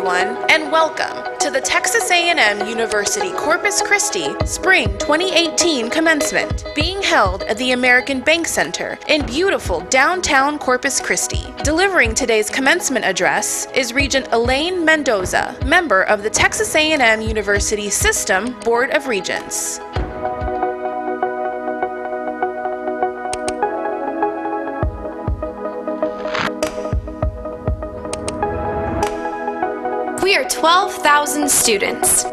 everyone, and welcome to the Texas A&M University Corpus Christi Spring 2018 Commencement, being held at the American Bank Center in beautiful downtown Corpus Christi. Delivering today's commencement address is Regent Elaine Mendoza, member of the Texas A&M University System Board of Regents. We are 12,000 students.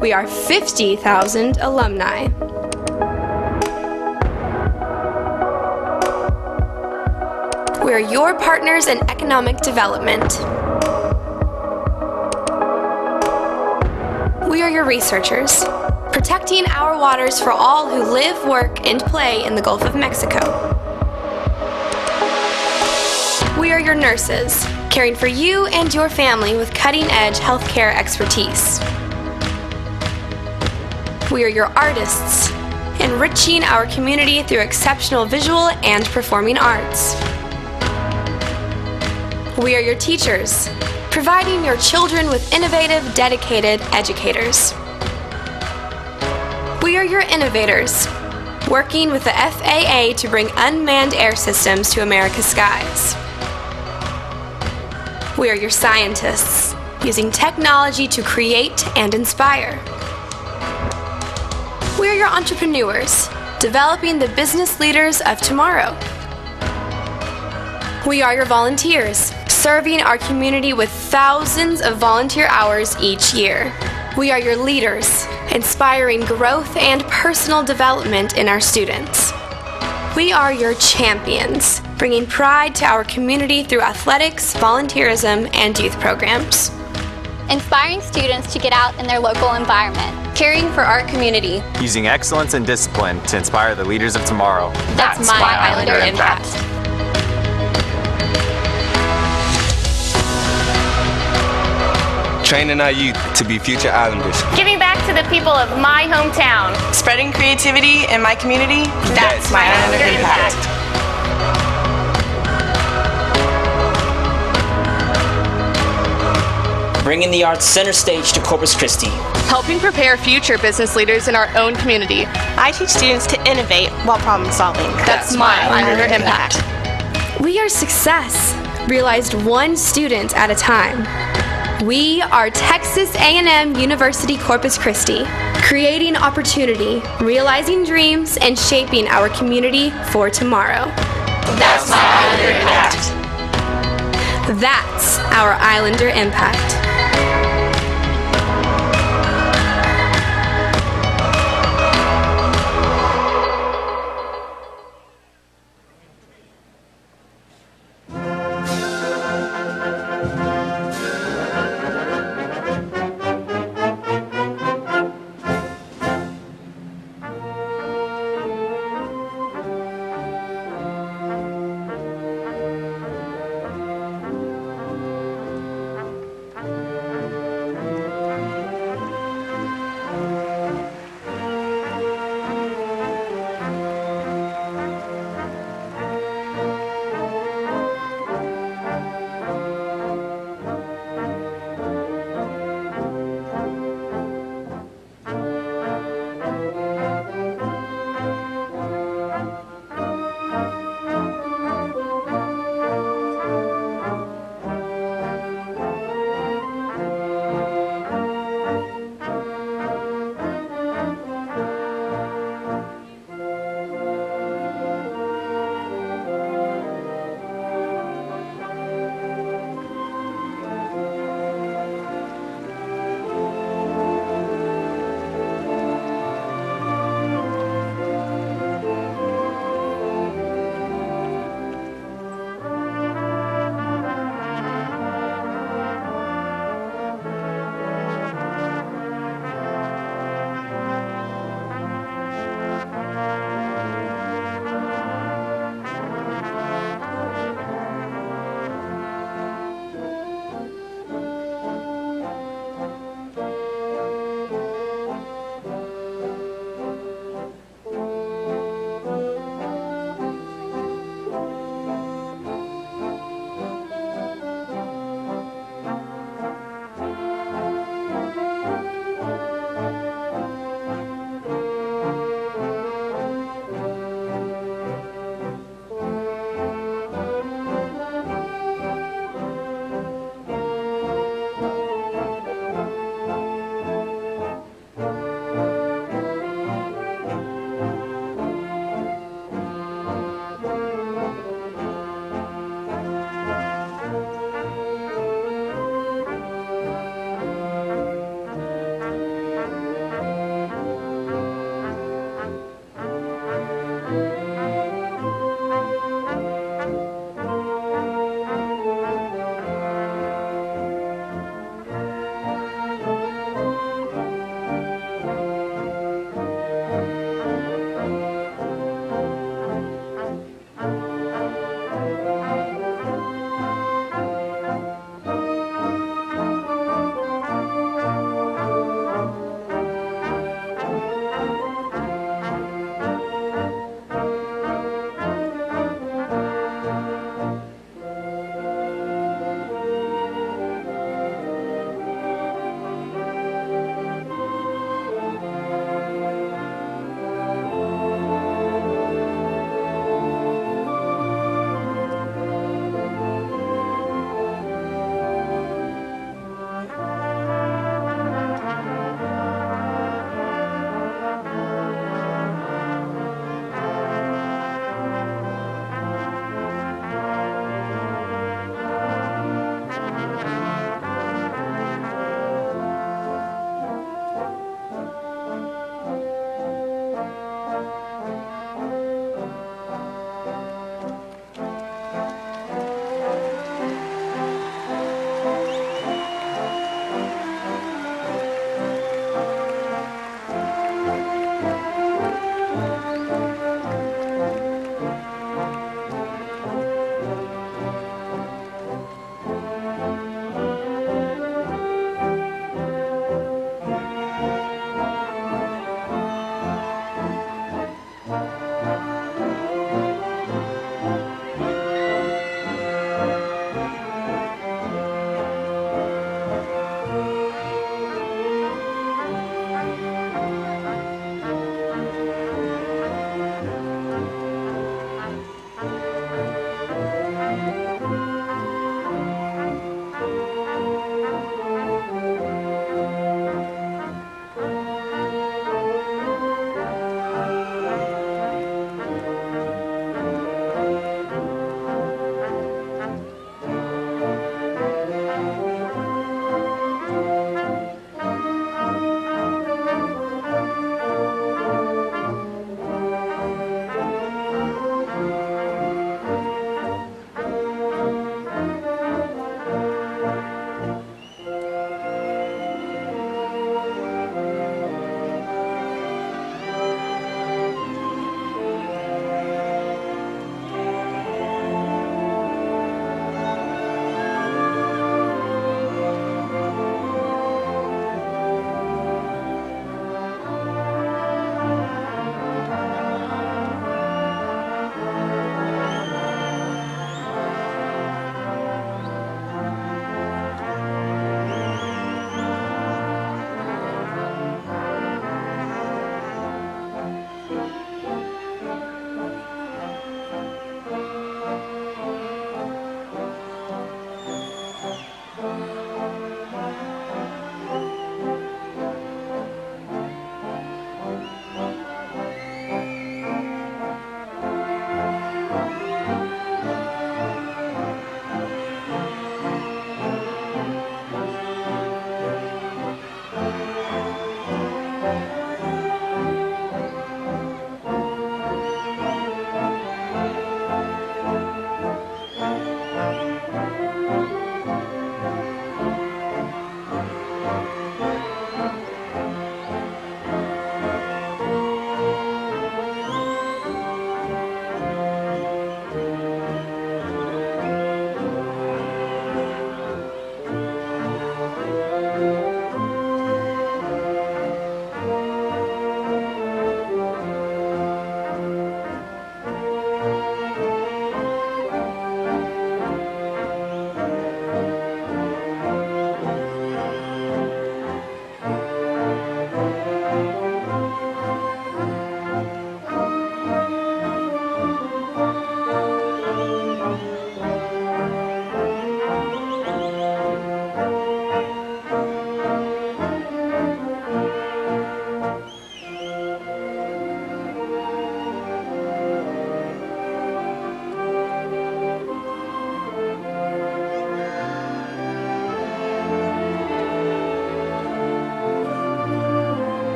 We are 50,000 alumni. We are your partners in economic development. We are your researchers, protecting our waters for all who live, work, and play in the Gulf of Mexico. We are your nurses, caring for you and your family with cutting-edge healthcare expertise. We are your artists, enriching our community through exceptional visual and performing arts. We are your teachers, providing your children with innovative, dedicated educators. We are your innovators, working with the FAA to bring unmanned air systems to America's skies. We are your scientists, using technology to create and inspire. We are your entrepreneurs, developing the business leaders of tomorrow. We are your volunteers, serving our community with thousands of volunteer hours each year. We are your leaders, inspiring growth and personal development in our students. We are your champions, bringing pride to our community through athletics, volunteerism, and youth programs. Inspiring students to get out in their local environment. Caring for our community. Using excellence and discipline to inspire the leaders of tomorrow. That's my Islander impact. Training our youth to be future Islanders. Giving back to the people of my hometown. Spreading creativity in my community. That's my Islander impact. Bringing the arts center stage to Corpus Christi. Helping prepare future business leaders in our own community. I teach students to innovate while problem solving. That's my Islander impact. We are success, realized one student at a time. We are Texas A&M University Corpus Christi, creating opportunity, realizing dreams, and shaping our community for tomorrow. That's my Islander impact. That's our Islander impact.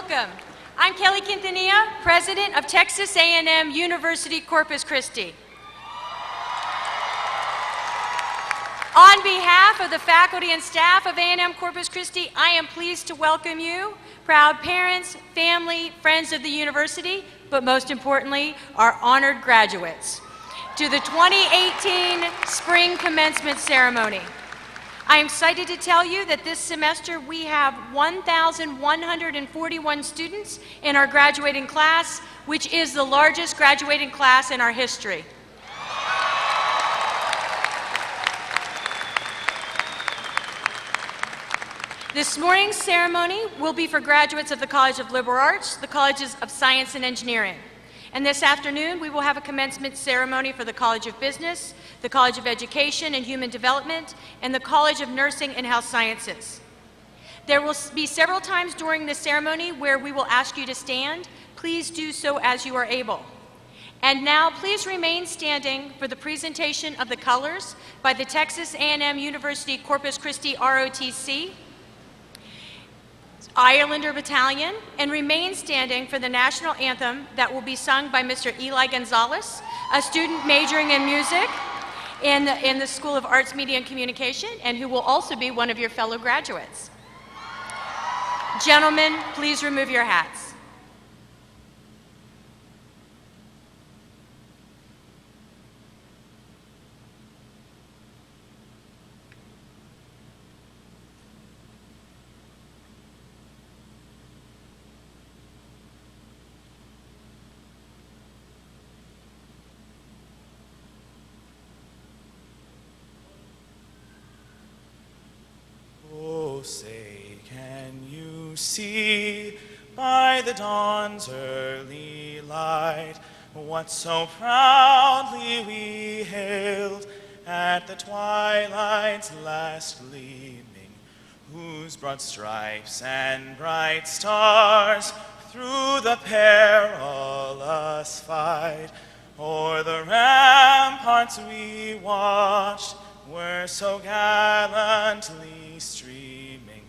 welcome. I'm Kelly Quintanilla, President of Texas A&M University Corpus Christi. On behalf of the faculty and staff of A&M Corpus Christi, I am pleased to welcome you, proud parents, family, friends of the university, but most importantly, our honored graduates, to the 2018 Spring Commencement Ceremony. I am excited to tell you that this semester we have 1,141 students in our graduating class, which is the largest graduating class in our history. This morning's ceremony will be for graduates of the College of Liberal Arts, the Colleges of Science and Engineering. And this afternoon, we will have a commencement ceremony for the College of Business, the College of Education and Human Development, and the College of Nursing and Health Sciences. There will be several times during this ceremony where we will ask you to stand. Please do so as you are able. And now, please remain standing for the presentation of the colors by the Texas A&M University Corpus Christi ROTC, Islander Battalion, and remain standing for the national anthem that will be sung by Mr. Eli Gonzalez, a student majoring in music in the School of Arts, Media, and Communication, and who will also be one of your fellow graduates. Gentlemen, please remove your hats. Oh, say, can you see by the dawn's early light what so proudly we hailed at the twilight's last gleaming, whose broad stripes and bright stars through the perilous fight o'er the ramparts we watched were so gallantly streaming,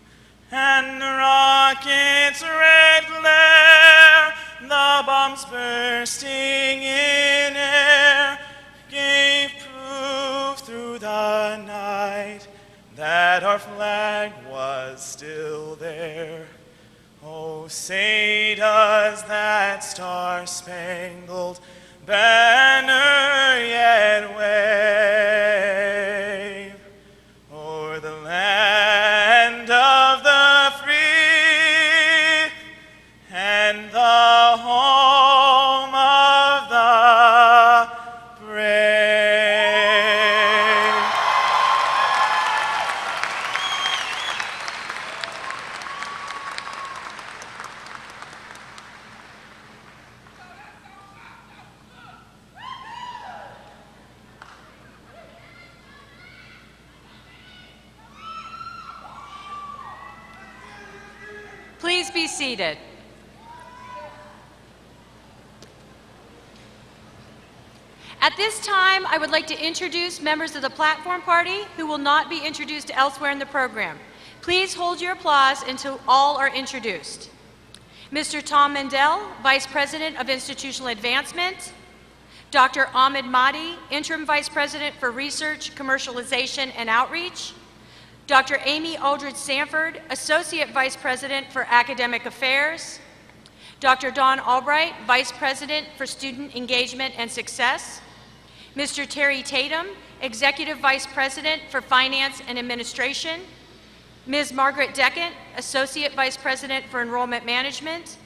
and the rocket's red glare, the bombs bursting in air, gave proof through the night that our flag was still there. Oh, say does that star-spangled banner yet wave o'er the land of the free and the home of the brave? Please be seated. At this time, I would like to introduce members of the platform party who will not be introduced elsewhere in the program. Please hold your applause until all are introduced. Mr. Tom Mendel, Vice President of Institutional Advancement. Dr. Ahmed Mahdi, Interim Vice President for Research, Commercialization, and Outreach. Dr. Amy Aldridge Sanford, Associate Vice President for Academic Affairs. Dr. Dawn Albright, Vice President for Student Engagement and Success. Mr. Terry Tatum, Executive Vice President for Finance and Administration. Ms. Margaret Deckent, Associate Vice President for Enrollment Management.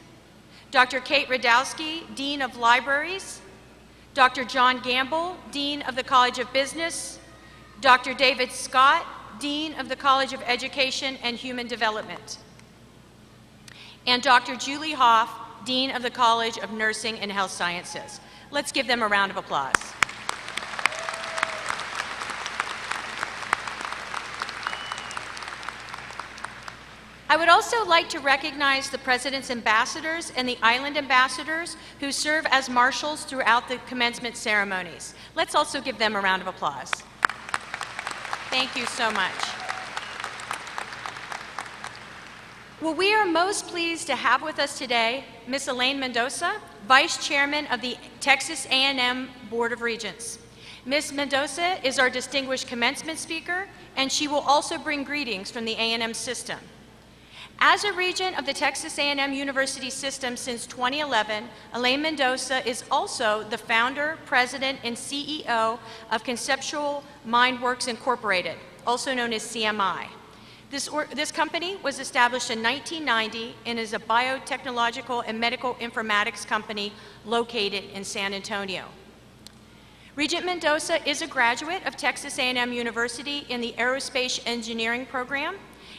Dr. Kate Radowski, Dean of Libraries. Dr. John Gamble, Dean of the College of Business. Dr. David Scott, Dean of the College of Education and Human Development. And Dr. Julie Hoff, Dean of the College of Nursing and Health Sciences. Let's give them a round of applause. I would also like to recognize the President's ambassadors and the island ambassadors who serve as marshals throughout the commencement ceremonies. Let's also give them a round of applause. Thank you so much. Well, we are most pleased to have with us today Ms. Elaine Mendoza, Vice Chairman of the Texas A&M Board of Regents. Ms. Mendoza is our distinguished commencement speaker, and she will also bring greetings from the A&M system. As a regent of the Texas A&M University system since 2011, Elaine Mendoza is also the founder, president, and CEO of Conceptual MindWorks Incorporated, also known as CMI. This company was established in 1990 and is a biotechnological and medical informatics company located in San Antonio. Regent Mendoza is a graduate of Texas A&M University in the Aerospace Engineering program,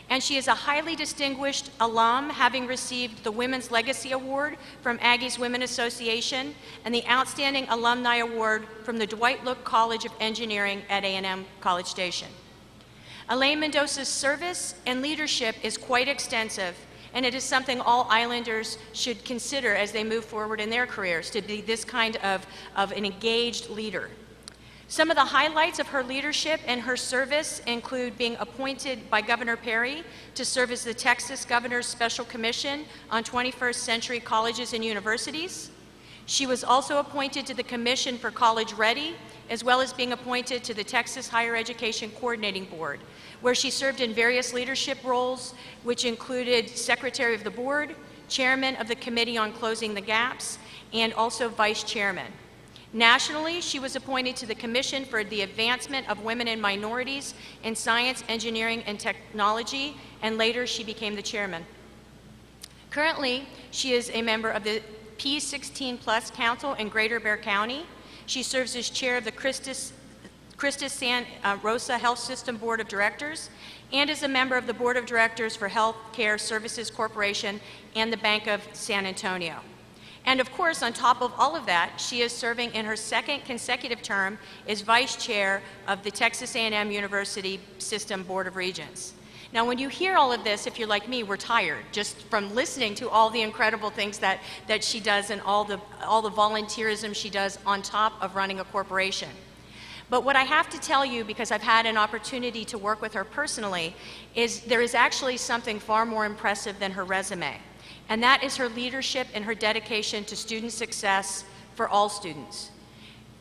and she is a highly distinguished alum, having received the Women's Legacy Award from Aggie's Women Association and the Outstanding Alumni Award from the Dwight Look College of Engineering at A&M College Station. Elaine Mendoza's service and leadership is quite extensive, and it is something all Islanders should consider as they move forward in their careers, to be this kind of an engaged leader. Some of the highlights of her leadership and her service include being appointed by Governor Perry to serve as the Texas Governor's Special Commission on 21st Century Colleges and Universities. She was also appointed to the Commission for College Ready, as well as being appointed to the Texas Higher Education Coordinating Board, where she served in various leadership roles, which included Secretary of the Board, Chairman of the Committee on Closing the Gaps, and also Vice Chairman. Nationally, she was appointed to the Commission for the Advancement of Women and Minorities in Science, Engineering, and Technology, and later she became the chairman. Currently, she is a member of the P16 Plus Council in Greater Bexar County. She serves as chair of the Christus San Rosa Health System Board of Directors and is a member of the Board of Directors for Health Care Services Corporation and the Bank of San Antonio. And of course, on top of all of that, she is serving in her second consecutive term as vice chair of the Texas A&M University System Board of Regents. Now, when you hear all of this, if you're like me, we're tired just from listening to all the incredible things that she does and all the volunteerism she does on top of running a corporation. But what I have to tell you, because I've had an opportunity to work with her personally, is there is actually something far more impressive than her resume. And that is her leadership and her dedication to student success for all students.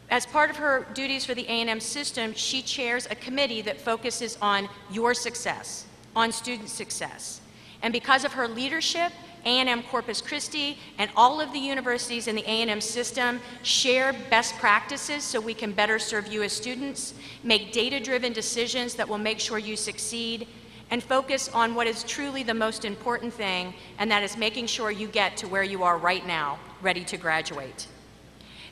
As part of her duties for the A&M system, she chairs a committee that focuses on your success, on student success. And because of her leadership, A&M Corpus Christi and all of the universities in the A&M system share best practices so we can better serve you as students, make data-driven decisions that will make sure you succeed, and focus on what is truly the most important thing, and that is making sure you get to where you are right now, ready to graduate.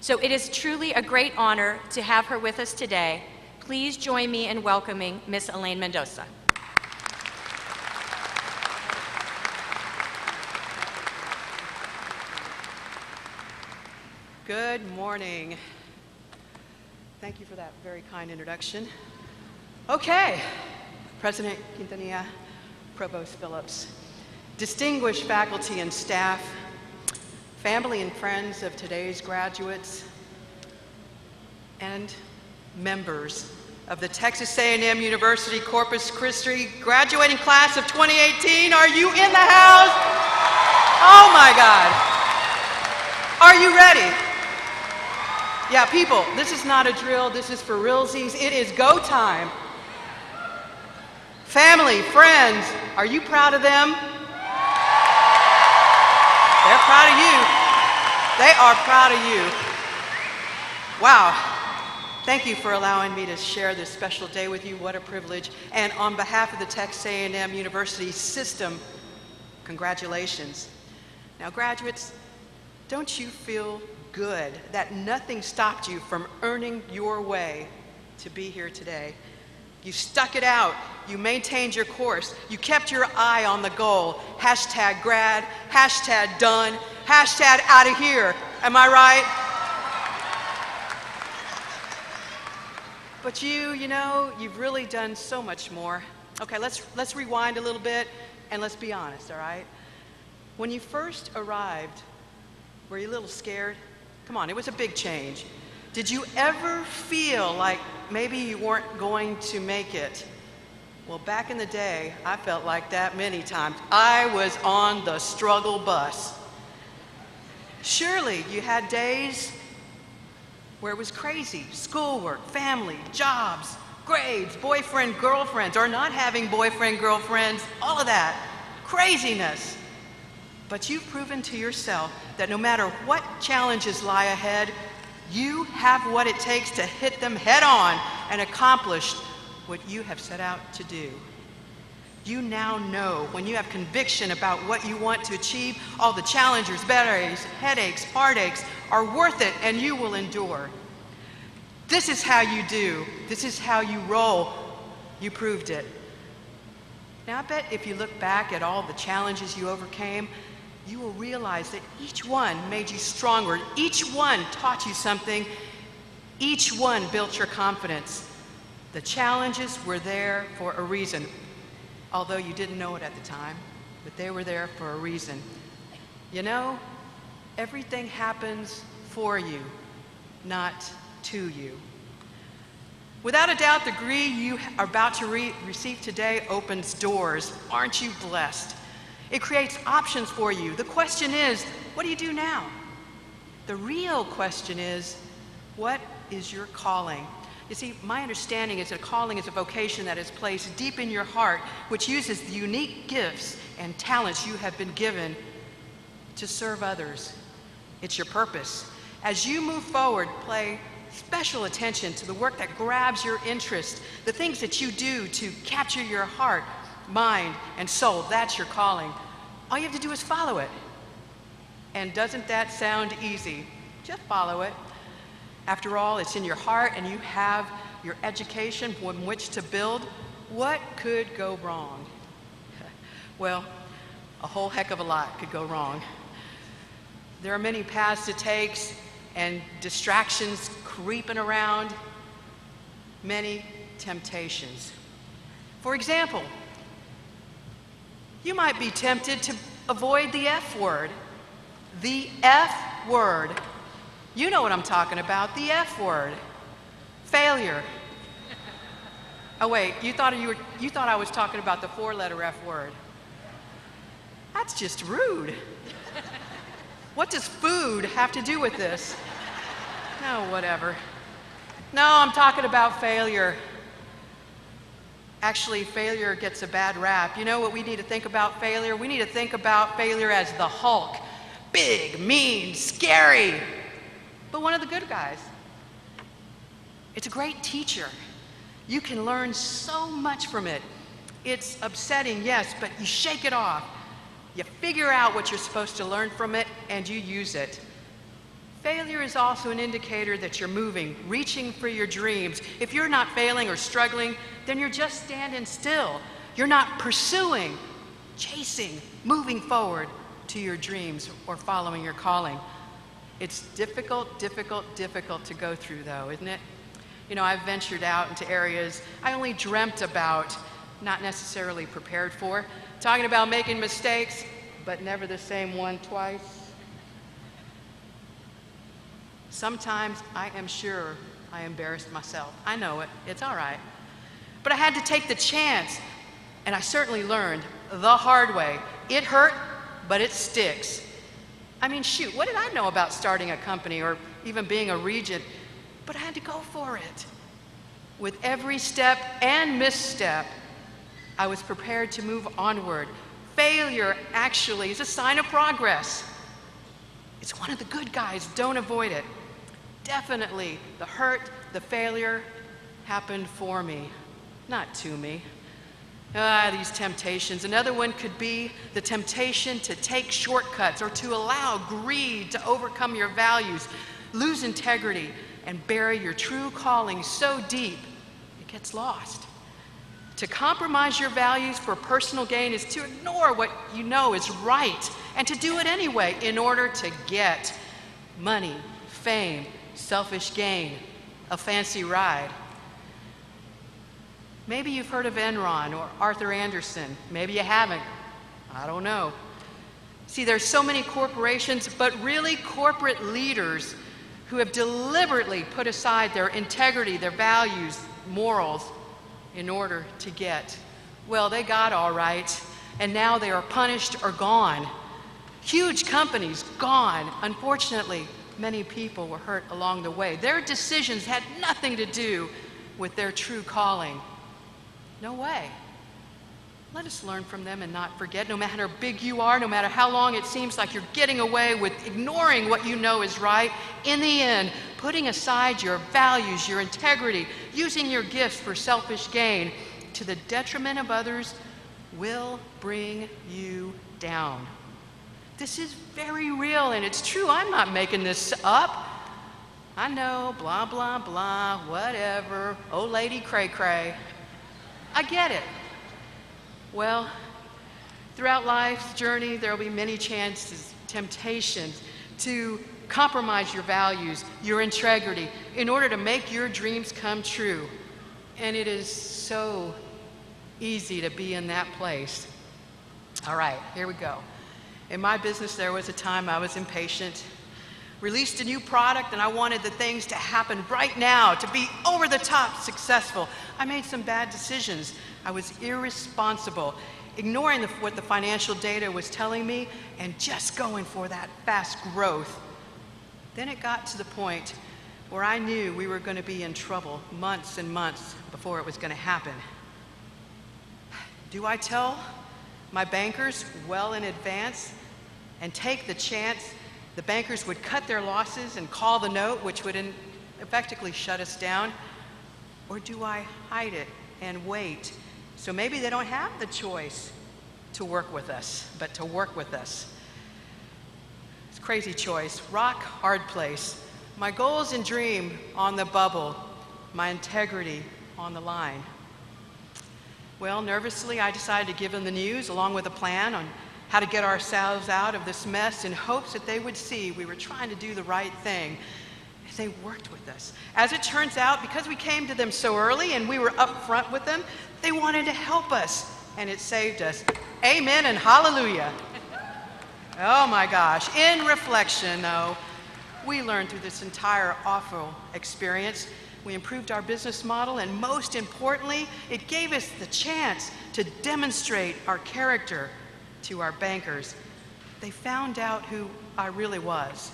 So it is truly a great honor to have her with us today. Please join me in welcoming Ms. Elaine Mendoza. Good morning. Thank you for that very kind introduction. Okay, President Quintanilla, Provost Phillips, distinguished faculty and staff, family and friends of today's graduates, and members of the Texas A&M University Corpus Christi graduating class of 2018. Are you in the house? Oh my God. Are you ready? Yeah, people, this is not a drill. This is for realsies. It is go time. Family, friends, are you proud of them? They're proud of you. They are proud of you. Wow. Thank you for allowing me to share this special day with you. What a privilege. And on behalf of the Texas A&M University system, congratulations. Now, graduates, don't you feel good that nothing stopped you from earning your way to be here today? You stuck it out. You maintained your course. You kept your eye on the goal. Hashtag grad, hashtag done, hashtag out of here. Am I right? But you know, you've really done so much more. Okay, let's rewind a little bit and let's be honest, all right? When you first arrived, were you a little scared? Come on, it was a big change. Did you ever feel like maybe you weren't going to make it? Well, back in the day, I felt like that many times. I was on the struggle bus. Surely you had days where it was crazy. Schoolwork, family, jobs, grades, boyfriend, girlfriends, or not having boyfriend, girlfriends, all of that. Craziness. But you've proven to yourself that no matter what challenges lie ahead, you have what it takes to hit them head on and accomplish what you have set out to do. You now know, when you have conviction about what you want to achieve, all the challenges, barriers, headaches, heartaches are worth it, and you will endure. This is how you do. This is how you roll. You proved it. Now, I bet if you look back at all the challenges you overcame, you will realize that each one made you stronger. Each one taught you something. Each one built your confidence. The challenges were there for a reason, although you didn't know it at the time, but they were there for a reason. You know, everything happens for you, not to you. Without a doubt, the degree you are about to receive today opens doors. Aren't you blessed? It creates options for you. The question is, what do you do now? The real question is, what is your calling? You see, my understanding is that calling is a vocation that is placed deep in your heart, which uses the unique gifts and talents you have been given to serve others. It's your purpose. As you move forward, pay special attention to the work that grabs your interest, the things that you do to capture your heart, mind, and soul. That's your calling. All you have to do is follow it. And doesn't that sound easy? Just follow it. After all, it's in your heart and you have your education from which to build. What could go wrong? Well, a whole heck of a lot could go wrong. There are many paths it takes and distractions creeping around, many temptations. For example, you might be tempted to avoid the F word. The F word. You know what I'm talking about, the F word. Failure. Oh wait, you thought I was talking about the 4-letter F word. That's just rude. What does food have to do with this? No, whatever. No, I'm talking about failure. Actually, failure gets a bad rap. You know what we need to think about failure? We need to think about failure as the Hulk. Big, mean, scary, but one of the good guys. It's a great teacher. You can learn so much from it. It's upsetting, yes, but you shake it off. You figure out what you're supposed to learn from it, and you use it. Failure is also an indicator that you're moving, reaching for your dreams. If you're not failing or struggling, then you're just standing still. You're not pursuing, chasing, moving forward to your dreams or following your calling. It's difficult to go through, though, isn't it? You know, I've ventured out into areas I only dreamt about, not necessarily prepared for. Talking about making mistakes, but never the same one twice. Sometimes I am sure I embarrassed myself. I know it, it's all right. But I had to take the chance, and I certainly learned the hard way. It hurt, but it sticks. I mean, shoot, what did I know about starting a company or even being a regent? But I had to go for it. With every step and misstep, I was prepared to move onward. Failure actually is a sign of progress. It's one of the good guys, don't avoid it. Definitely, the hurt, the failure happened for me, not to me. These temptations. Another one could be the temptation to take shortcuts or to allow greed to overcome your values, lose integrity, and bury your true calling so deep it gets lost. To compromise your values for personal gain is to ignore what you know is right and to do it anyway in order to get money, fame, selfish gain, a fancy ride. Maybe you've heard of Enron or Arthur Andersen. Maybe you haven't. I don't know. See, there's so many corporations, but really corporate leaders who have deliberately put aside their integrity, their values, morals, in order to get Well, they got all right, and now they are punished or gone. Huge companies gone. Unfortunately, many people were hurt along the way. Their decisions had nothing to do with their true calling. No way. Let us learn from them and not forget, no matter how big you are, no matter how long it seems like you're getting away with ignoring what you know is right, in the end, putting aside your values, your integrity, using your gifts for selfish gain to the detriment of others will bring you down. This is very real, and it's true. I'm not making this up. I know, blah, blah, blah, whatever, old lady cray-cray. I get it. Well, throughout life's journey, there will be many chances, temptations to compromise your values, your integrity, in order to make your dreams come true. And it is so easy to be in that place. All right, here we go. In my business, there was a time I was impatient. Released a new product, and I wanted the things to happen right now, to be over the top successful. I made some bad decisions. I was irresponsible, ignoring what the financial data was telling me and just going for that fast growth. Then it got to the point where I knew we were going to be in trouble months and months before it was going to happen. Do I tell my bankers well in advance and take the chance the bankers would cut their losses and call the note, which would effectively shut us down? Or do I hide it and wait? So maybe they don't have the choice to work with us, but to work with us. It's a crazy choice. Rock, hard place. My goals and dream on the bubble. My integrity on the line. Well, nervously, I decided to give them the news along with a plan on how to get ourselves out of this mess in hopes that they would see we were trying to do the right thing. They worked with us. As it turns out, because we came to them so early and we were up front with them, they wanted to help us, and it saved us. Amen and hallelujah. Oh my gosh. In reflection, though, we learned through this entire awful experience. We improved our business model, and most importantly, it gave us the chance to demonstrate our character to our bankers. They found out who I really was.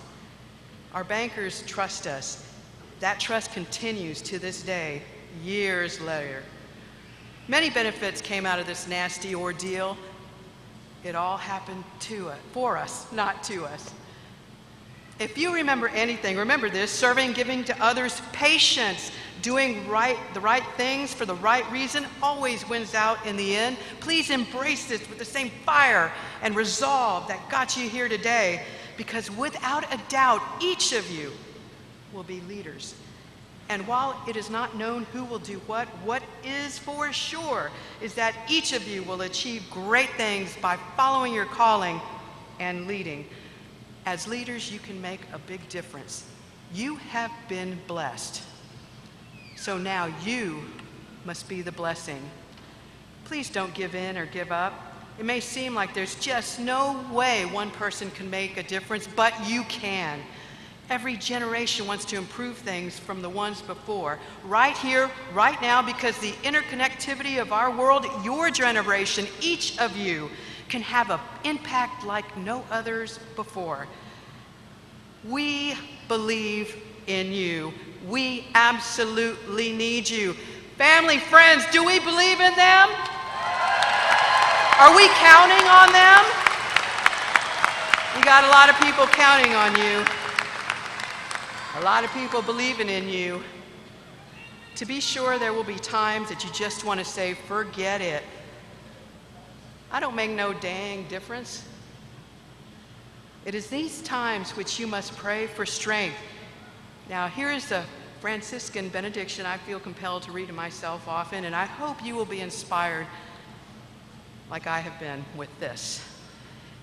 Our bankers trust us. That trust continues to this day, years later. Many benefits came out of this nasty ordeal. It all happened for us, not to us. If you remember anything, remember this: serving, giving to others, patience, doing the right things for the right reason always wins out in the end. Please embrace this with the same fire and resolve that got you here today, because without a doubt, each of you will be leaders. And while it is not known who will do what is for sure is that each of you will achieve great things by following your calling and leading. As leaders, you can make a big difference. You have been blessed. So now you must be the blessing. Please don't give in or give up. It may seem like there's just no way one person can make a difference, but you can. Every generation wants to improve things from the ones before. Right here, right now, because the interconnectivity of our world, your generation, each of you, can have an impact like no others before. We believe in you. We absolutely need you. Family, friends, do we believe in them? Are we counting on them? We got a lot of people counting on you. A lot of people believing in you. To be sure, there will be times that you just want to say, forget it. I don't make no dang difference. It is these times which you must pray for strength. Now, here is the Franciscan benediction I feel compelled to read to myself often, and I hope you will be inspired like I have been with this.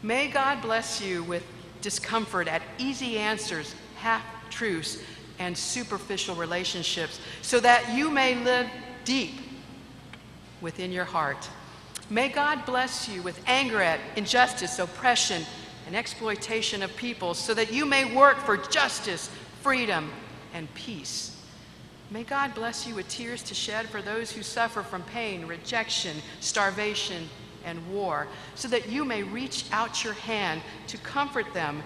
May God bless you with discomfort at easy answers, half-truths, and superficial relationships, so that you may live deep within your heart. May God bless you with anger at injustice, oppression, and exploitation of people, so that you may work for justice, freedom, and peace. May God bless you with tears to shed for those who suffer from pain, rejection, starvation, and war, so that you may reach out your hand to comfort them,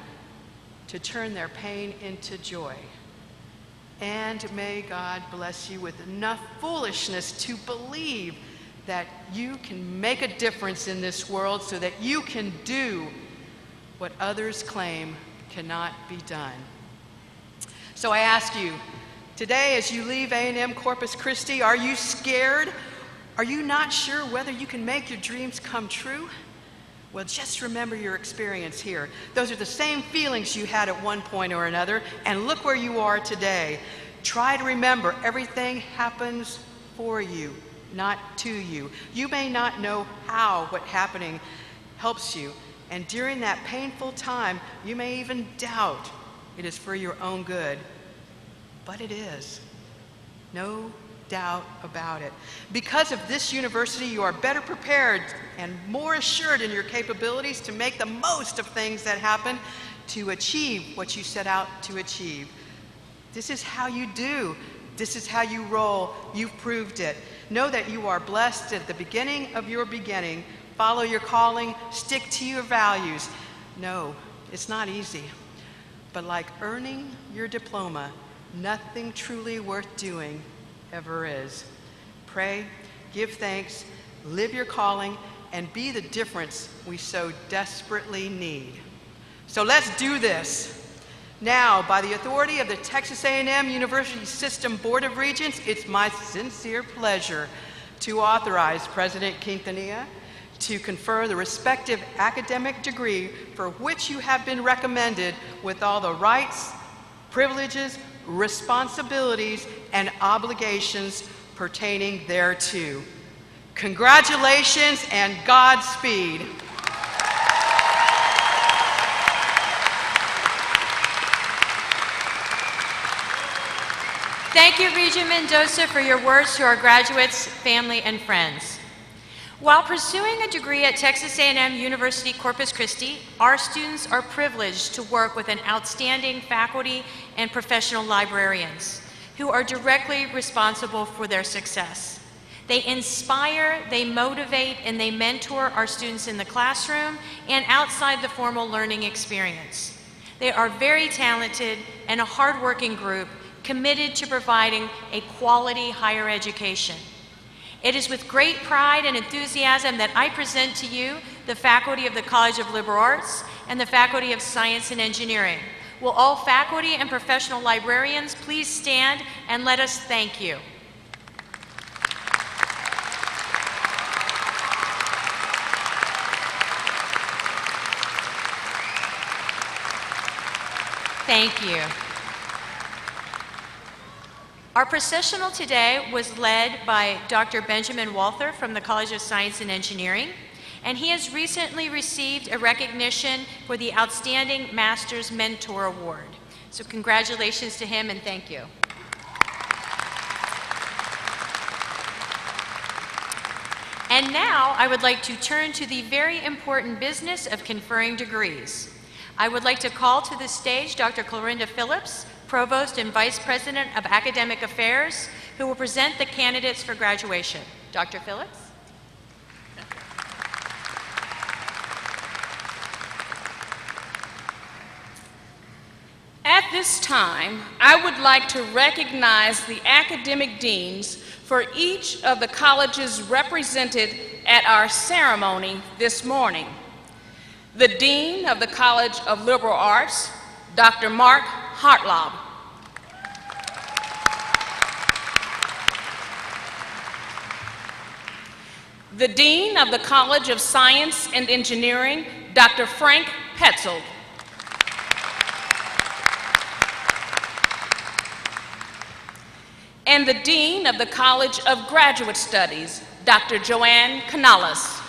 to turn their pain into joy. And may God bless you with enough foolishness to believe that you can make a difference in this world so that you can do what others claim cannot be done. So I ask you, today as you leave A&M Corpus Christi, are you scared? Are you not sure whether you can make your dreams come true? Well, just remember your experience here. Those are the same feelings you had at one point or another, and look where you are today. Try to remember everything happens for you, not to you. You may not know how what happening helps you, and during that painful time, you may even doubt it is for your own good, but it is. No doubt about it. Because of this university, you are better prepared and more assured in your capabilities to make the most of things that happen, to achieve what you set out to achieve. This is how you do. This is how you roll. You've proved it. Know that you are blessed at the beginning of your beginning. Follow your calling. Stick to your values. No, it's not easy. But like earning your diploma, nothing truly worth doing ever is. Pray, give thanks, live your calling, and be the difference we so desperately need. So let's do this. Now, by the authority of the Texas A&M University System Board of Regents, it's my sincere pleasure to authorize President Quintanilla to confer the respective academic degree for which you have been recommended with all the rights, privileges, responsibilities, and obligations pertaining thereto. Congratulations and Godspeed. Thank you, Regent Mendoza, for your words to our graduates, family, and friends. While pursuing a degree at Texas A&M University Corpus Christi, our students are privileged to work with an outstanding faculty and professional librarians who are directly responsible for their success. They inspire, they motivate, and they mentor our students in the classroom and outside the formal learning experience. They are very talented and a hardworking group committed to providing a quality higher education. It is with great pride and enthusiasm that I present to you the faculty of the College of Liberal Arts and the Faculty of Science and Engineering. Will all faculty and professional librarians please stand and let us thank you. Thank you. Our processional today was led by Dr. Benjamin Walther from the College of Science and Engineering, and he has recently received a recognition for the Outstanding Master's Mentor Award. So congratulations to him and thank you. And now I would like to turn to the very important business of conferring degrees. I would like to call to the stage Dr. Clorinda Phillips, Provost and Vice President of Academic Affairs, who will present the candidates for graduation. Dr. Phillips? At this time, I would like to recognize the academic deans for each of the colleges represented at our ceremony this morning. The Dean of the College of Liberal Arts, Dr. Mark Hartlaub. The Dean of the College of Science and Engineering, Dr. Frank Petzold. And the Dean of the College of Graduate Studies, Dr. Joanne Canales.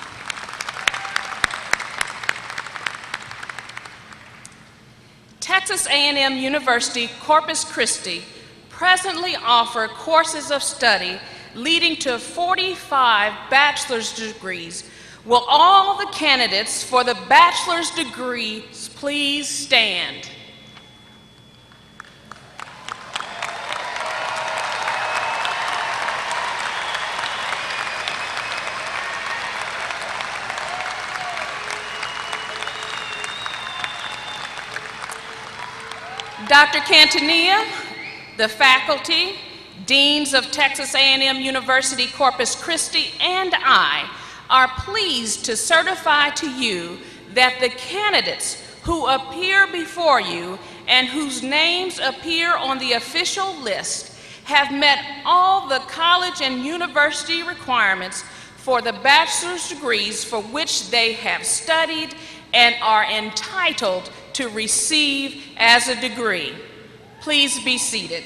Texas A&M University Corpus Christi presently offer courses of study leading to 45 bachelor's degrees. Will all the candidates for the bachelor's degrees please stand? Dr. Cantanilla, the faculty, deans of Texas A&M University Corpus Christi, and I are pleased to certify to you that the candidates who appear before you and whose names appear on the official list have met all the college and university requirements for the bachelor's degrees for which they have studied and are entitled to receive as a degree. Please be seated.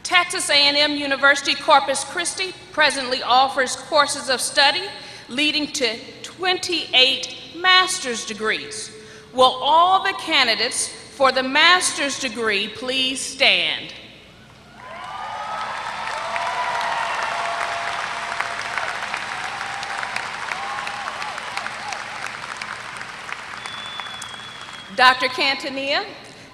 Texas A&M University Corpus Christi presently offers courses of study leading to 28 master's degrees. Will all the candidates for the master's degree please stand? Dr. Cantanilla,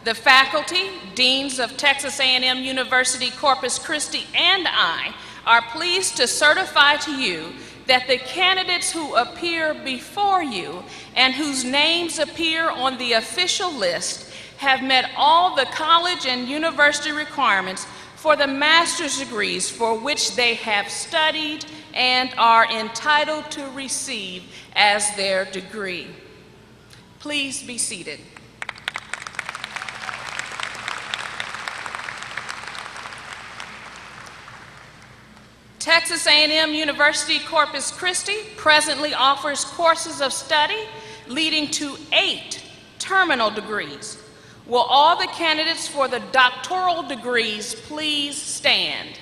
the faculty, deans of Texas A&M University Corpus Christi, and I are pleased to certify to you that the candidates who appear before you and whose names appear on the official list have met all the college and university requirements for the master's degrees for which they have studied and are entitled to receive as their degree. Please be seated. Texas A&M University Corpus Christi presently offers courses of study leading to 8 terminal degrees. Will all the candidates for the doctoral degrees please stand?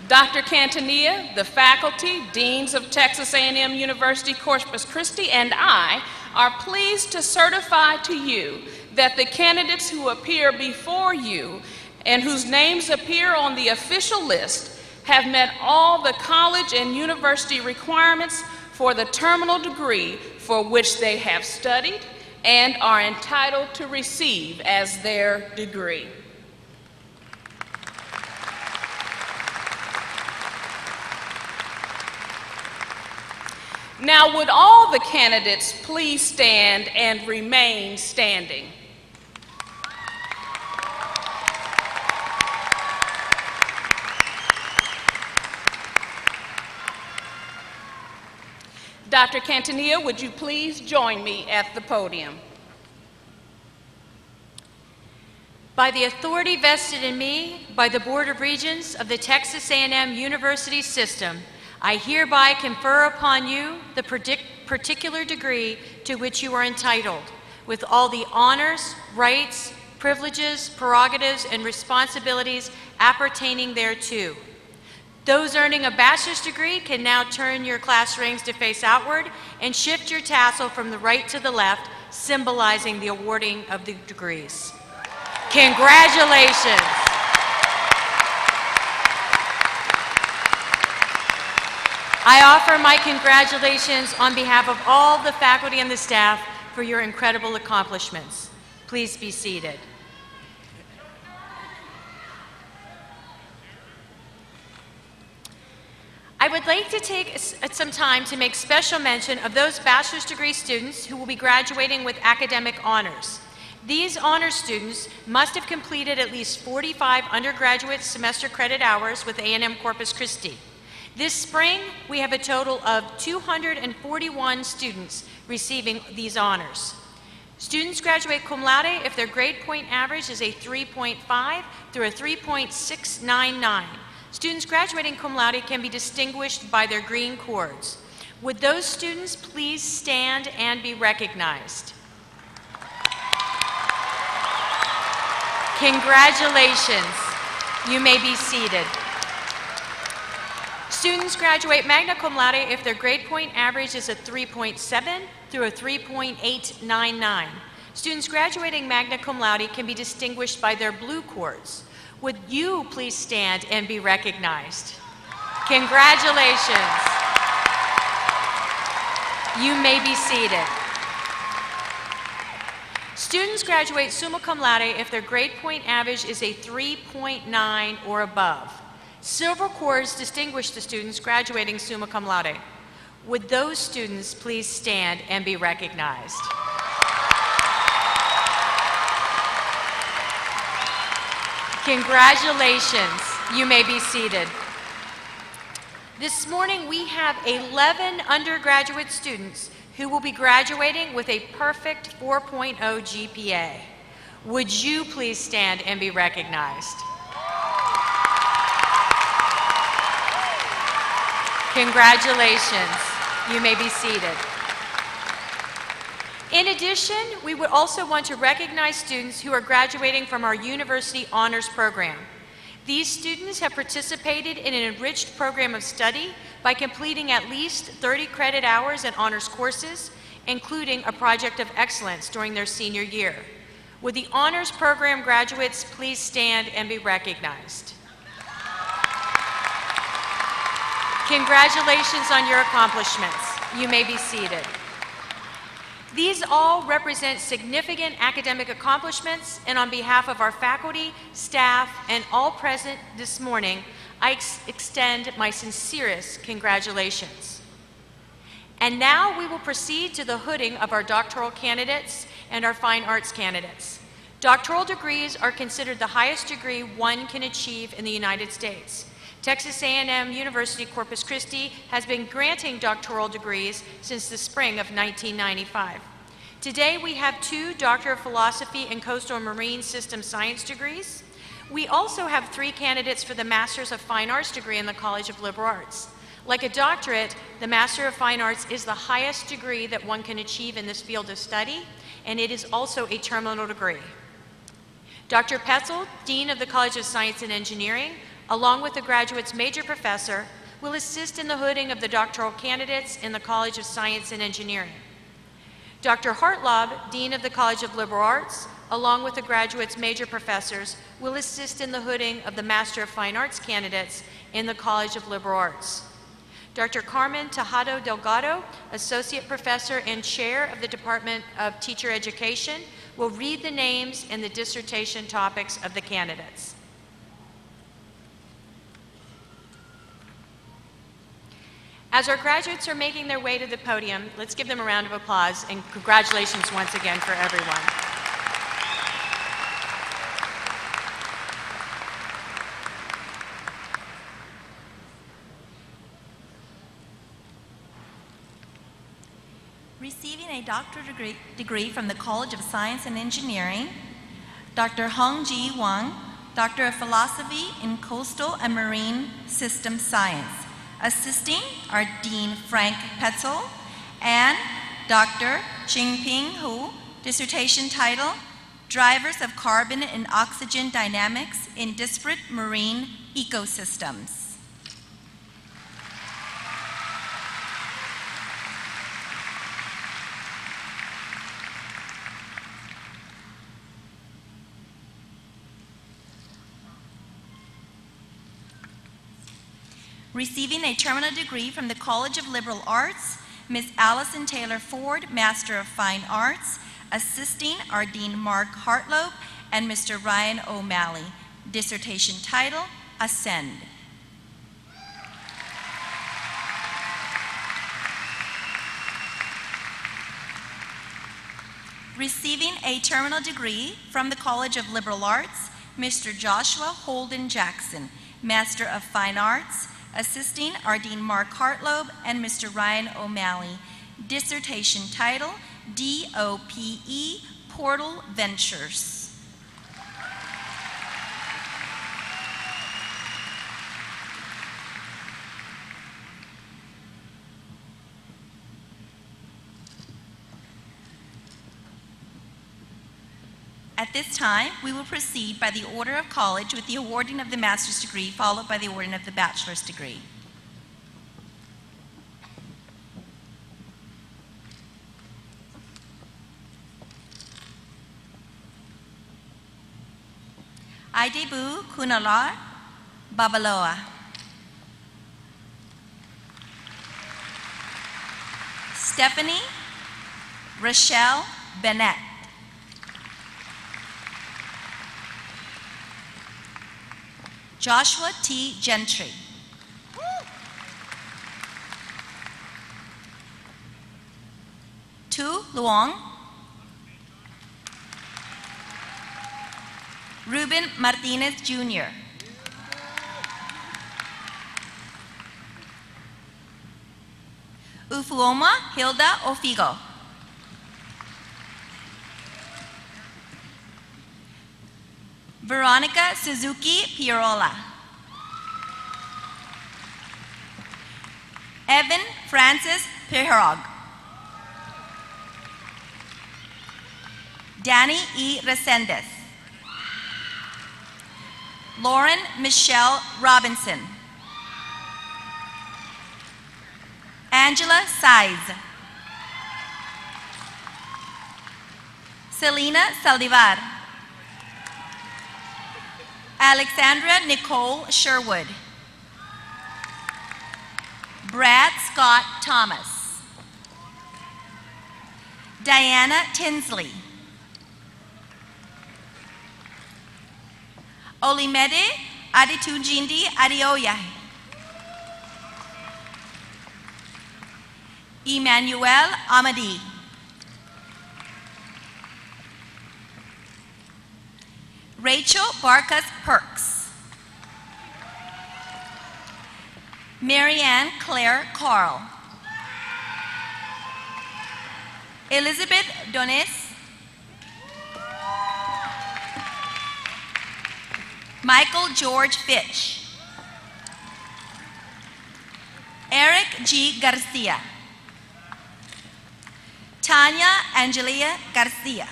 Dr. Cantanilla, the faculty, deans of Texas A&M University Corpus Christi, and I are pleased to certify to you that the candidates who appear before you and whose names appear on the official list have met all the college and university requirements for the terminal degree for which they have studied and are entitled to receive as their degree. Now, would all the candidates please stand and remain standing? Dr. Cantanilla, would you please join me at the podium? By the authority vested in me by the Board of Regents of the Texas A&M University System, I hereby confer upon you the particular degree to which you are entitled, with all the honors, rights, privileges, prerogatives, and responsibilities appertaining thereto. Those earning a bachelor's degree can now turn your class rings to face outward and shift your tassel from the right to the left, symbolizing the awarding of the degrees. Congratulations. I offer my congratulations on behalf of all the faculty and the staff for your incredible accomplishments. Please be seated. I would like to take some time to make special mention of those bachelor's degree students who will be graduating with academic honors. These honors students must have completed at least 45 undergraduate semester credit hours with A&M Corpus Christi. This spring, we have a total of 241 students receiving these honors. Students graduate cum laude if their grade point average is a 3.5 through a 3.699. Students graduating cum laude can be distinguished by their green cords. Would those students please stand and be recognized? Congratulations. You may be seated. Students graduate magna cum laude if their grade point average is a 3.7 through a 3.899. Students graduating magna cum laude can be distinguished by their blue cords. Would you please stand and be recognized? Congratulations. You may be seated. Students graduate summa cum laude if their grade point average is a 3.9 or above. Silver cords distinguish the students graduating summa cum laude. Would those students please stand and be recognized? Congratulations. You may be seated. This morning we have 11 undergraduate students who will be graduating with a perfect 4.0 GPA. Would you please stand and be recognized? Congratulations. You may be seated. In addition, we would also want to recognize students who are graduating from our University Honors Program. These students have participated in an enriched program of study by completing at least 30 credit hours in honors courses, including a project of excellence during their senior year. Would the honors program graduates please stand and be recognized? Congratulations on your accomplishments. You may be seated. These all represent significant academic accomplishments, and on behalf of our faculty, staff, and all present this morning, I extend my sincerest congratulations. And now we will proceed to the hooding of our doctoral candidates and our fine arts candidates. Doctoral degrees are considered the highest degree one can achieve in the United States. Texas A&M University Corpus Christi has been granting doctoral degrees since the spring of 1995. Today we have 2 Doctor of Philosophy in Coastal and Marine System Science degrees. We also have 3 candidates for the Masters of Fine Arts degree in the College of Liberal Arts. Like a doctorate, the Master of Fine Arts is the highest degree that one can achieve in this field of study, and it is also a terminal degree. Dr. Petzel, Dean of the College of Science and Engineering, along with the graduate's major professor, will assist in the hooding of the doctoral candidates in the College of Science and Engineering. Dr. Hartlaub, Dean of the College of Liberal Arts, along with the graduate's major professors, will assist in the hooding of the Master of Fine Arts candidates in the College of Liberal Arts. Dr. Carmen Tejado Delgado, Associate Professor and Chair of the Department of Teacher Education, will read the names and the dissertation topics of the candidates. As our graduates are making their way to the podium, let's give them a round of applause and congratulations once again for everyone. Receiving a doctorate degree from the College of Science and Engineering, Dr. Hong Ji Wang, Doctor of Philosophy in Coastal and Marine System Science. Assisting are Dean Frank Petzel and Dr. Jingping Hu, dissertation title, Drivers of Carbon and Oxygen Dynamics in Disparate Marine Ecosystems. Receiving a terminal degree from the College of Liberal Arts, Ms. Allison Taylor Ford, Master of Fine Arts. Assisting are Dean Mark Hartlob and Mr. Ryan O'Malley. Dissertation title, Ascend. Receiving a terminal degree from the College of Liberal Arts, Mr. Joshua Holden Jackson, Master of Fine Arts. Assisting are Dean Mark Hartlob and Mr. Ryan O'Malley. Dissertation title, DOPE, Portal Ventures. At this time, we will proceed by the order of college with the awarding of the master's degree, followed by the awarding of the bachelor's degree. Idebu Kunalar Babaloa. Stephanie Rochelle Bennett. Joshua T. Gentry. Tu Luong. Ruben Martinez Jr. Ufuoma Hilda Ofigo. Veronica Suzuki Pierola. Evan Francis Piherog. Danny E. Resendez. Lauren Michelle Robinson. Angela Saiz. Selena Saldivar. Alexandra Nicole Sherwood. Brad Scott Thomas. Diana Tinsley. Olimede Aditujindi Adioya. Emmanuel Amadi. Rachel Barkas Perks. Marianne Claire Carl. Elizabeth Donis. Michael George Fitch. Eric G. Garcia. Tanya Angelia Garcia.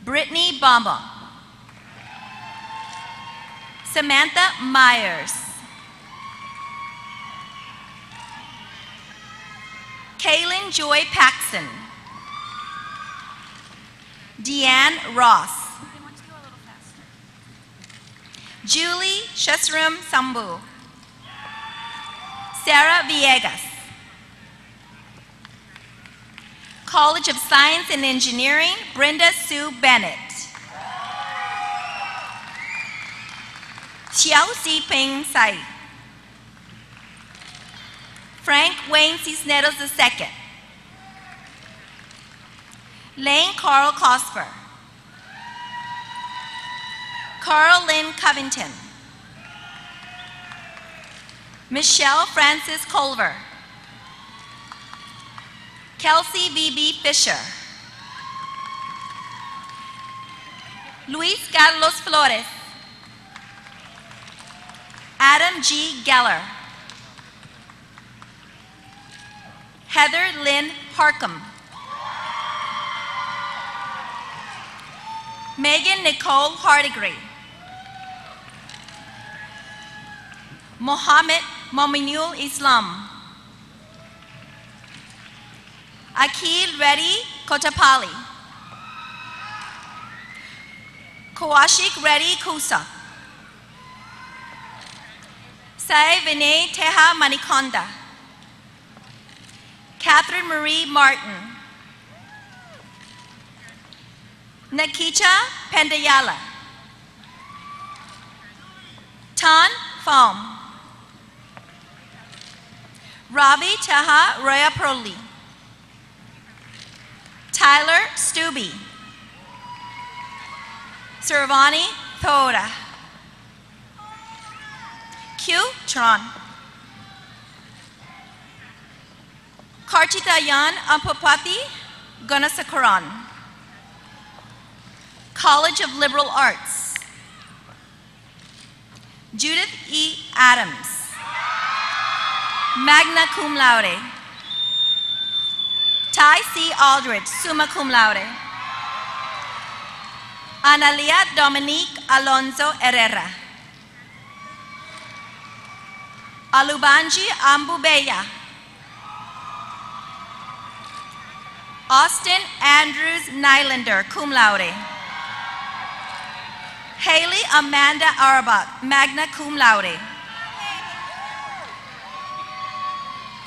Brittany Bamba. Samantha Myers. Kaylin Joy Paxson. Deanne Ross. Julie Shasrum Sambu. Sarah Villegas. College of Science and Engineering, Brenda Sue Bennett. Xiao Si Ping Sai. Frank Wayne Cisneros II. Lane Carl Cosper. Carl Lynn Covington. Michelle Francis Culver. Kelsey V.B. Fisher. Luis Carlos Flores. Adam G. Geller. Heather Lynn Harcum. Megan Nicole Hardigree. Mohammed Mominul Islam. Akil Reddy Kotapali. Kawashik Reddy Kusa. Sai Vinay Teha Manikonda. Catherine Marie Martin. Nakicha Pendayala. Tan Pham. Ravi Taha Royaproli. Tyler Stubbe. Servani Thoda. Q Tron. Karchitayan Ampapati Gunasakaran. College of Liberal Arts. Judith E. Adams. Magna Cum Laude. Ty C. Aldrich, summa cum laude. Analia Dominique Alonso Herrera. Alubanji Ambubeya. Austin Andrews Nylander, cum laude. Haley Amanda Arbach, magna cum laude.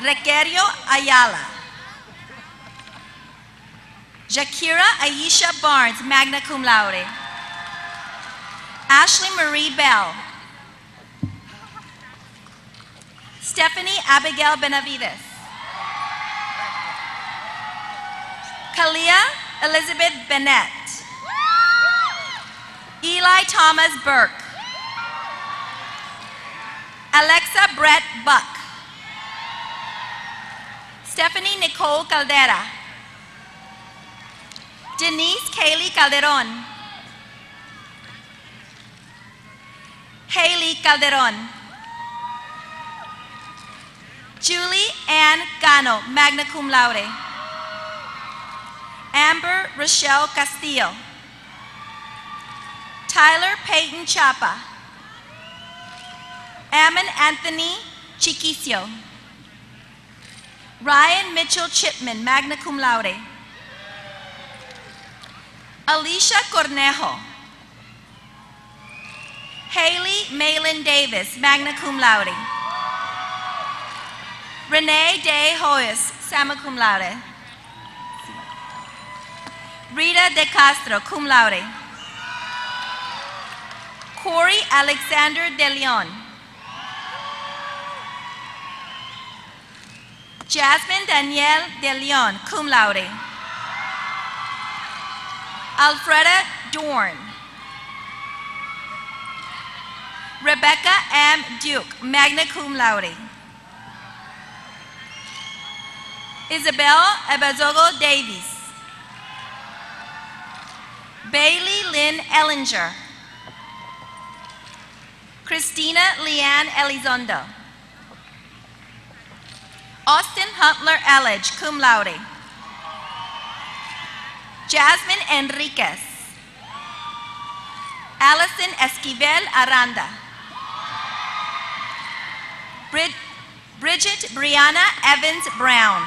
Requerio Ayala. Jakira Aisha Barnes, magna cum laude. Ashley Marie Bell. Stephanie Abigail Benavides. Kalia Elizabeth Bennett. Eli Thomas Burke. Alexa Brett Buck. Stephanie Nicole Caldera. Denise Kaylee Calderon. Haley Calderon. Julie Ann Gano, magna cum laude. Amber Rochelle Castillo. Tyler Peyton Chapa. Ammon Anthony Chiquicio. Ryan Mitchell Chipman, magna cum laude. Alicia Cornejo. Haley Malin Davis, magna cum laude. Renee De Hoyos, summa cum laude. Rita De Castro, cum laude. Corey Alexander De Leon. Jasmine Danielle De Leon, cum laude. Alfreda Dorn. Rebecca M. Duke, magna cum laude. Isabel Abazogo Davies. Bailey Lynn Ellinger. Christina Leanne Elizondo. Austin Huntler Elledge, cum laude. Jasmine Enriquez. Allison Esquivel Aranda. Bridget Brianna Evans Brown.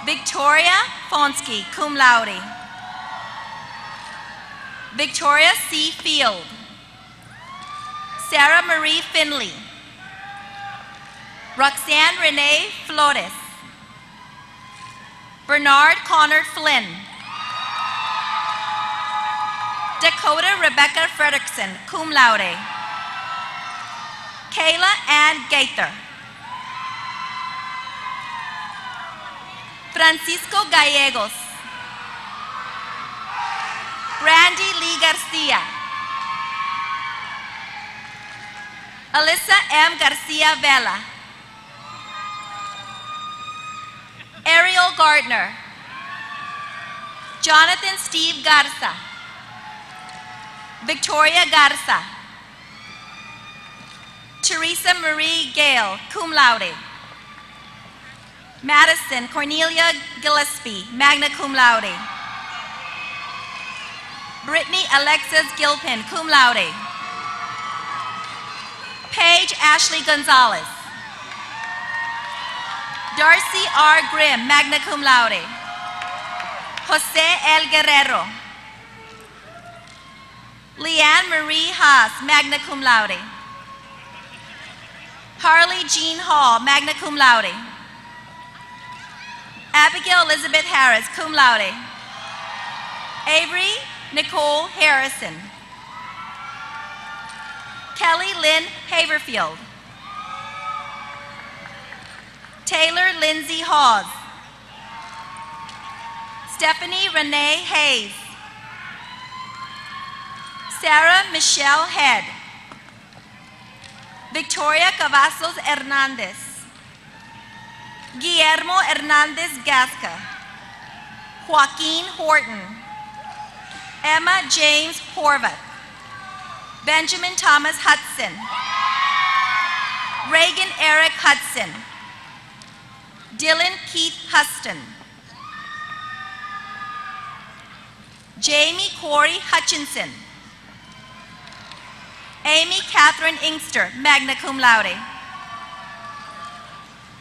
Victoria Fonsky, cum laude. Victoria C. Field. Sarah Marie Finley. Roxanne Renee Flores. Bernard Connor Flynn. Dakota Rebecca Fredrickson, cum laude. Kayla Ann Gaither. Francisco Gallegos. Brandy Lee Garcia. Alyssa M. Garcia Vela. Ariel Gardner. Jonathan Steve Garza. Victoria Garza. Teresa Marie Gale, cum laude. Madison Cornelia Gillespie, magna cum laude. Brittany Alexis Gilpin, cum laude. Paige Ashley Gonzalez. Darcy R. Grimm, magna cum laude. Jose L. Guerrero. Leanne Marie Haas, magna cum laude. Harley Jean Hall, magna cum laude. Abigail Elizabeth Harris, cum laude. Avery Nicole Harrison. Kelly Lynn Haverfield. Taylor Lindsay Hawes. Stephanie Renee Hayes. Sarah Michelle Head. Victoria Cavazos Hernandez. Guillermo Hernandez Gasca. Joaquin Horton. Emma James Horvath. Benjamin Thomas Hudson. Reagan Eric Hudson. Dylan Keith Huston. Jamie Corey Hutchinson. Amy Catherine Inkster, magna cum laude.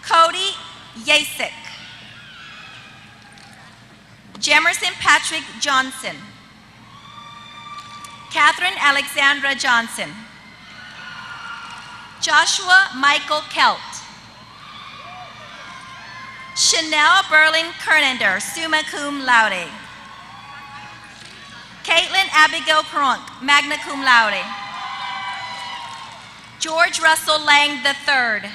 Cody Yasik. Jemerson Patrick Johnson. Catherine Alexandra Johnson. Joshua Michael Kelt. Chanel Berlin Kernander, summa cum laude. Caitlin Abigail Kronk, magna cum laude. George Russell Lang III.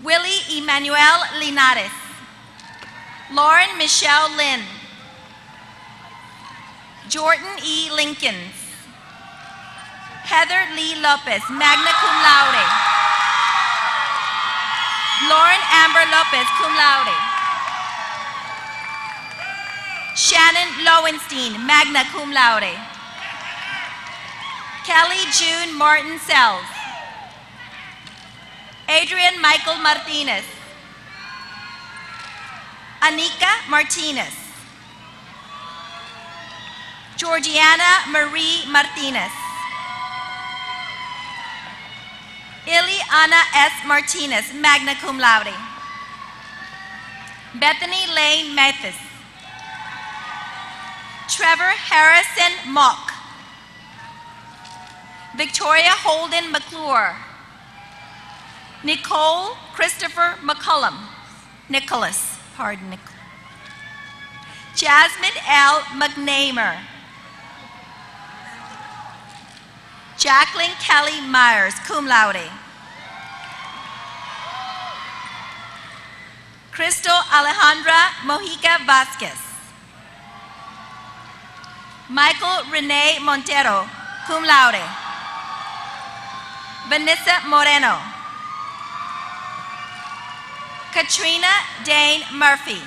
Willie Emmanuel Linares. Lauren Michelle Lynn. Jordan E. Lincolns. Heather Lee Lopez, magna cum laude. Lauren Amber Lopez, cum laude. Shannon Lowenstein, magna cum laude. Kelly June Martin Sells. Adrian Michael Martinez. Anika Martinez. Georgiana Marie Martinez. Ileana S. Martinez, magna cum laude. Bethany Lane Mathis. Trevor Harrison Mock. Victoria Holden McClure. Nicole Christopher McCullum. Nicholas, pardon. Jasmine L. McNamer. Jacqueline Kelly Myers, cum laude. Crystal Alejandra Mojica Vasquez. Michael Rene Montero, cum laude. Vanessa Moreno. Katrina Dane Murphy.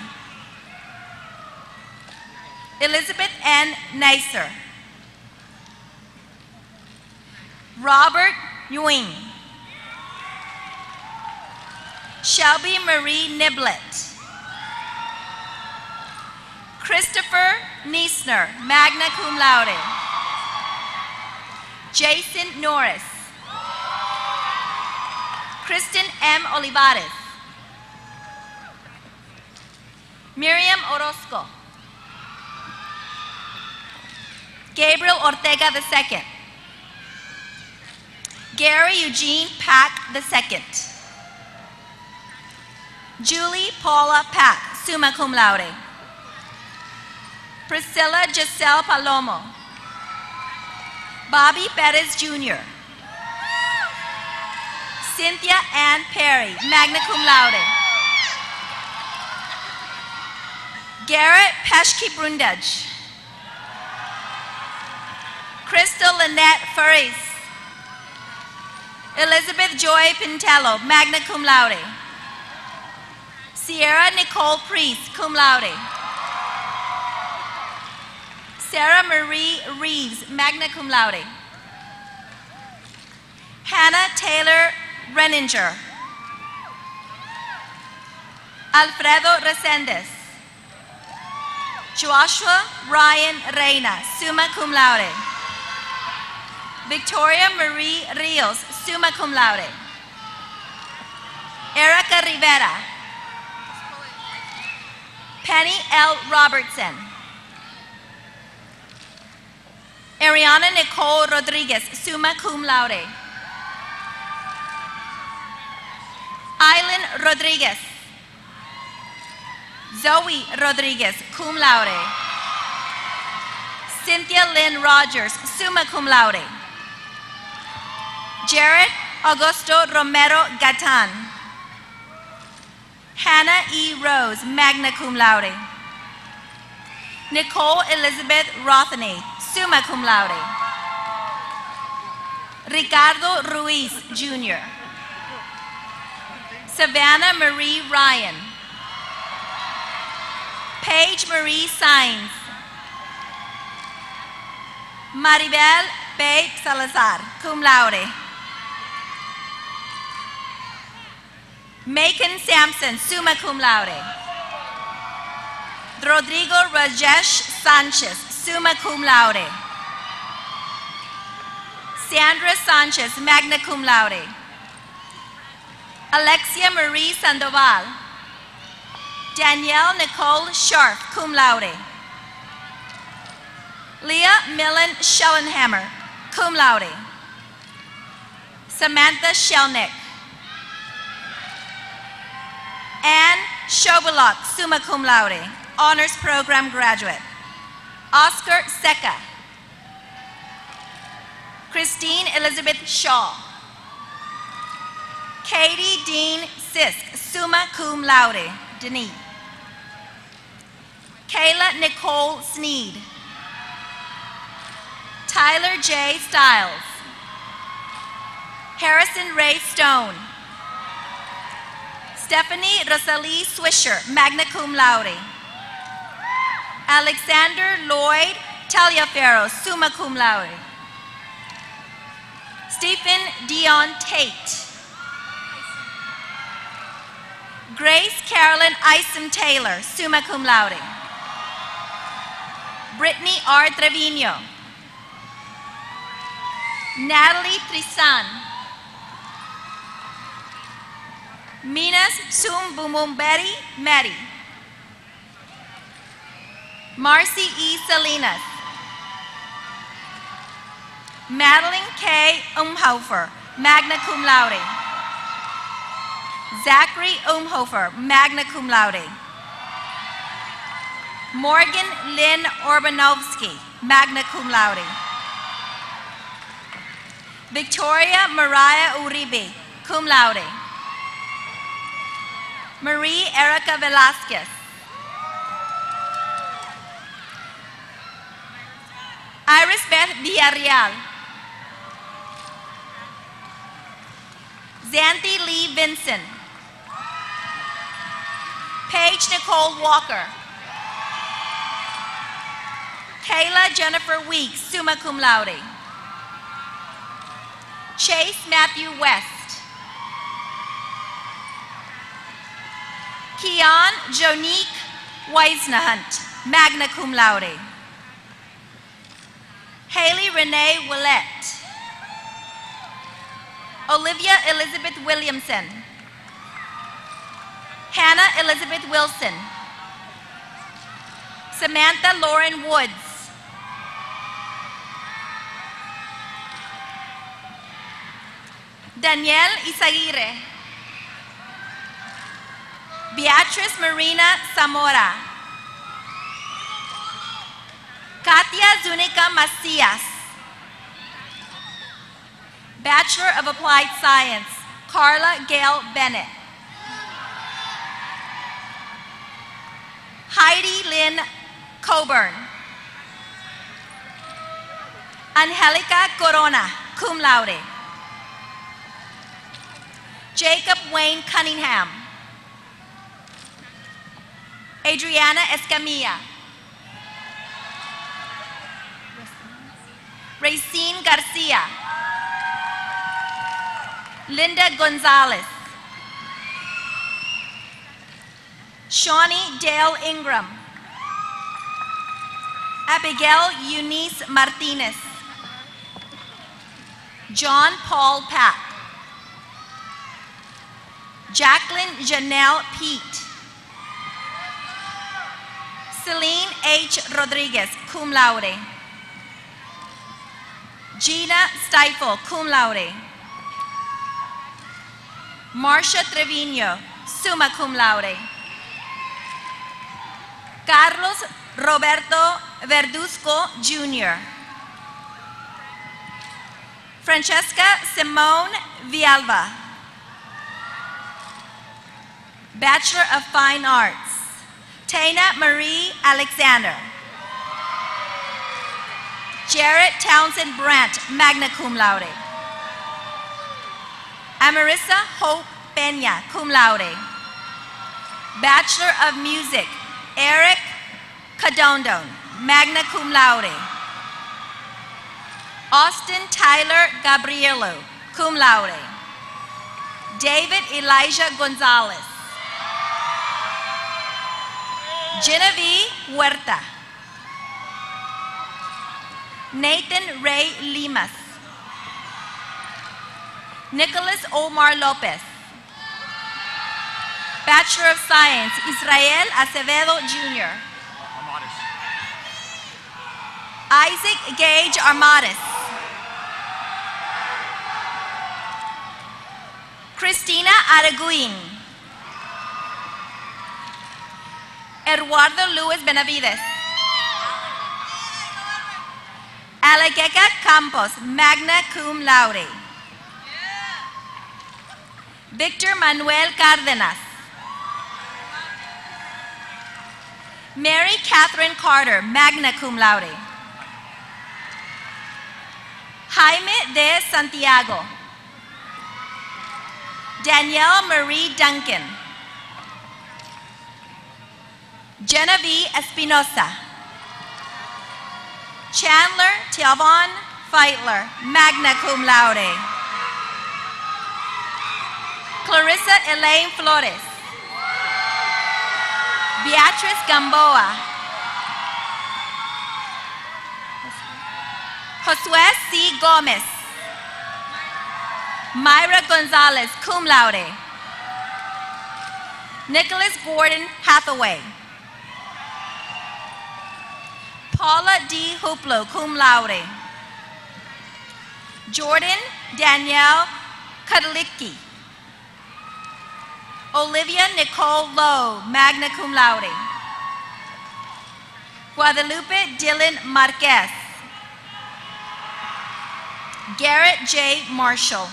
Elizabeth N. Neisser. Robert Ewing. Shelby Marie Niblet. Christopher Niesner, magna cum laude. Jason Norris. Kristen M. Olivares. Miriam Orozco. Gabriel Ortega II. Gary Eugene Pack II. Julie Paula Pack, summa cum laude. Priscilla Giselle Palomo. Bobby Perez Jr. Cynthia Ann Perry, magna cum laude. Garrett Peshki Brundage. Crystal Lynette Faris. Elizabeth Joy Pintello, magna cum laude. Sierra Nicole Priest, cum laude. Sarah Marie Reeves, magna cum laude. Hannah Taylor Renninger. Alfredo Resendez. Joshua Ryan Reina, summa cum laude. Victoria Marie Rios, summa cum laude. Erica Rivera. Penny L. Robertson. Ariana Nicole Rodriguez, summa cum laude. Aileen Rodriguez. Zoe Rodriguez, cum laude. Cynthia Lynn Rogers, summa cum laude. Jared Augusto Romero Gatan. Hannah E. Rose, magna cum laude. Nicole Elizabeth Rothney, summa cum laude. Ricardo Ruiz, Jr. Savannah Marie Ryan. Paige Marie Sainz. Maribel P. Salazar, cum laude. Macon Sampson, summa cum laude. Rodrigo Rajesh Sanchez, summa cum laude. Sandra Sanchez, magna cum laude. Alexia Marie Sandoval. Danielle Nicole Scharf, cum laude. Leah Millen Schellenhammer, cum laude. Samantha Shelnick. Anne Shobalok, summa cum laude, honors program graduate. Oscar Seca. Christine Elizabeth Shaw. Katie Dean Sisk, summa cum laude, Denis. Kayla Nicole Sneed. Tyler J. Stiles. Harrison Ray Stone. Stephanie Rosalie Swisher, magna cum laude. Alexander Lloyd Taliaferro, summa cum laude. Stephen Dion Tate. Grace Carolyn Isom Taylor, summa cum laude. Brittany R. Trevino. Natalie Trisan. Minas Sumbumumberi Meri. Marcy E. Salinas. Madeline K. Umhofer, magna cum laude. Zachary Umhofer, magna cum laude. Morgan Lynn Orbanovsky, magna cum laude. Victoria Mariah Uribe, cum laude. Marie Erica Velasquez. Iris Beth Villarreal. Xanthi Lee Vinson. Paige Nicole Walker. Kayla Jennifer Weeks, summa cum laude. Chase Matthew West. Keon Jonique Weisnahunt, magna cum laude. Haley Renee Willette. Olivia Elizabeth Williamson. Hannah Elizabeth Wilson. Samantha Lauren Woods. Danielle Izaguirre. Beatrice Marina Zamora. Katia Zunica Macias. Bachelor of Applied Science, Carla Gail Bennett. Heidi Lynn Coburn. Angelica Corona, cum laude. Jacob Wayne Cunningham. Adriana Escamilla. Racine Garcia. Linda Gonzalez. Shawnee Dale Ingram. Abigail Eunice Martinez. John Paul Pack. Jacqueline Janelle Pete. Celine H. Rodriguez, cum laude. Gina Stifel, cum laude. Marcia Trevino, summa cum laude. Carlos Roberto Verduzco, Jr. Francesca Simone Villalba. Bachelor of Fine Arts. Tana Marie Alexander. Jarrett Townsend Brandt, magna cum laude. Amarissa Hope Peña, cum laude. Bachelor of Music, Eric Cadondon, magna cum laude. Austin Tyler Gabrielo, cum laude. David Elijah Gonzalez. Genevieve Huerta. Nathan Ray Limas. Nicholas Omar Lopez. Bachelor of Science, Israel Acevedo, Jr. Isaac Gage Armadas. Christina Araguin. Eduardo Luis Benavides. Alageca Campos, magna cum laude. Victor Manuel Cárdenas. Mary Catherine Carter, magna cum laude. Jaime de Santiago. Danielle Marie Duncan. Genevieve Espinosa. Chandler Tiavon Feitler, magna cum laude. Clarissa Elaine Flores. Beatriz Gamboa. Josué C. Gomez. Myra Gonzalez, cum laude. Nicholas Gordon Hathaway. Paula D. Huplo, cum laude. Jordan Danielle Kadalicki. Olivia Nicole Lowe, magna cum laude. Guadalupe Dylan Marquez. Garrett J. Marshall.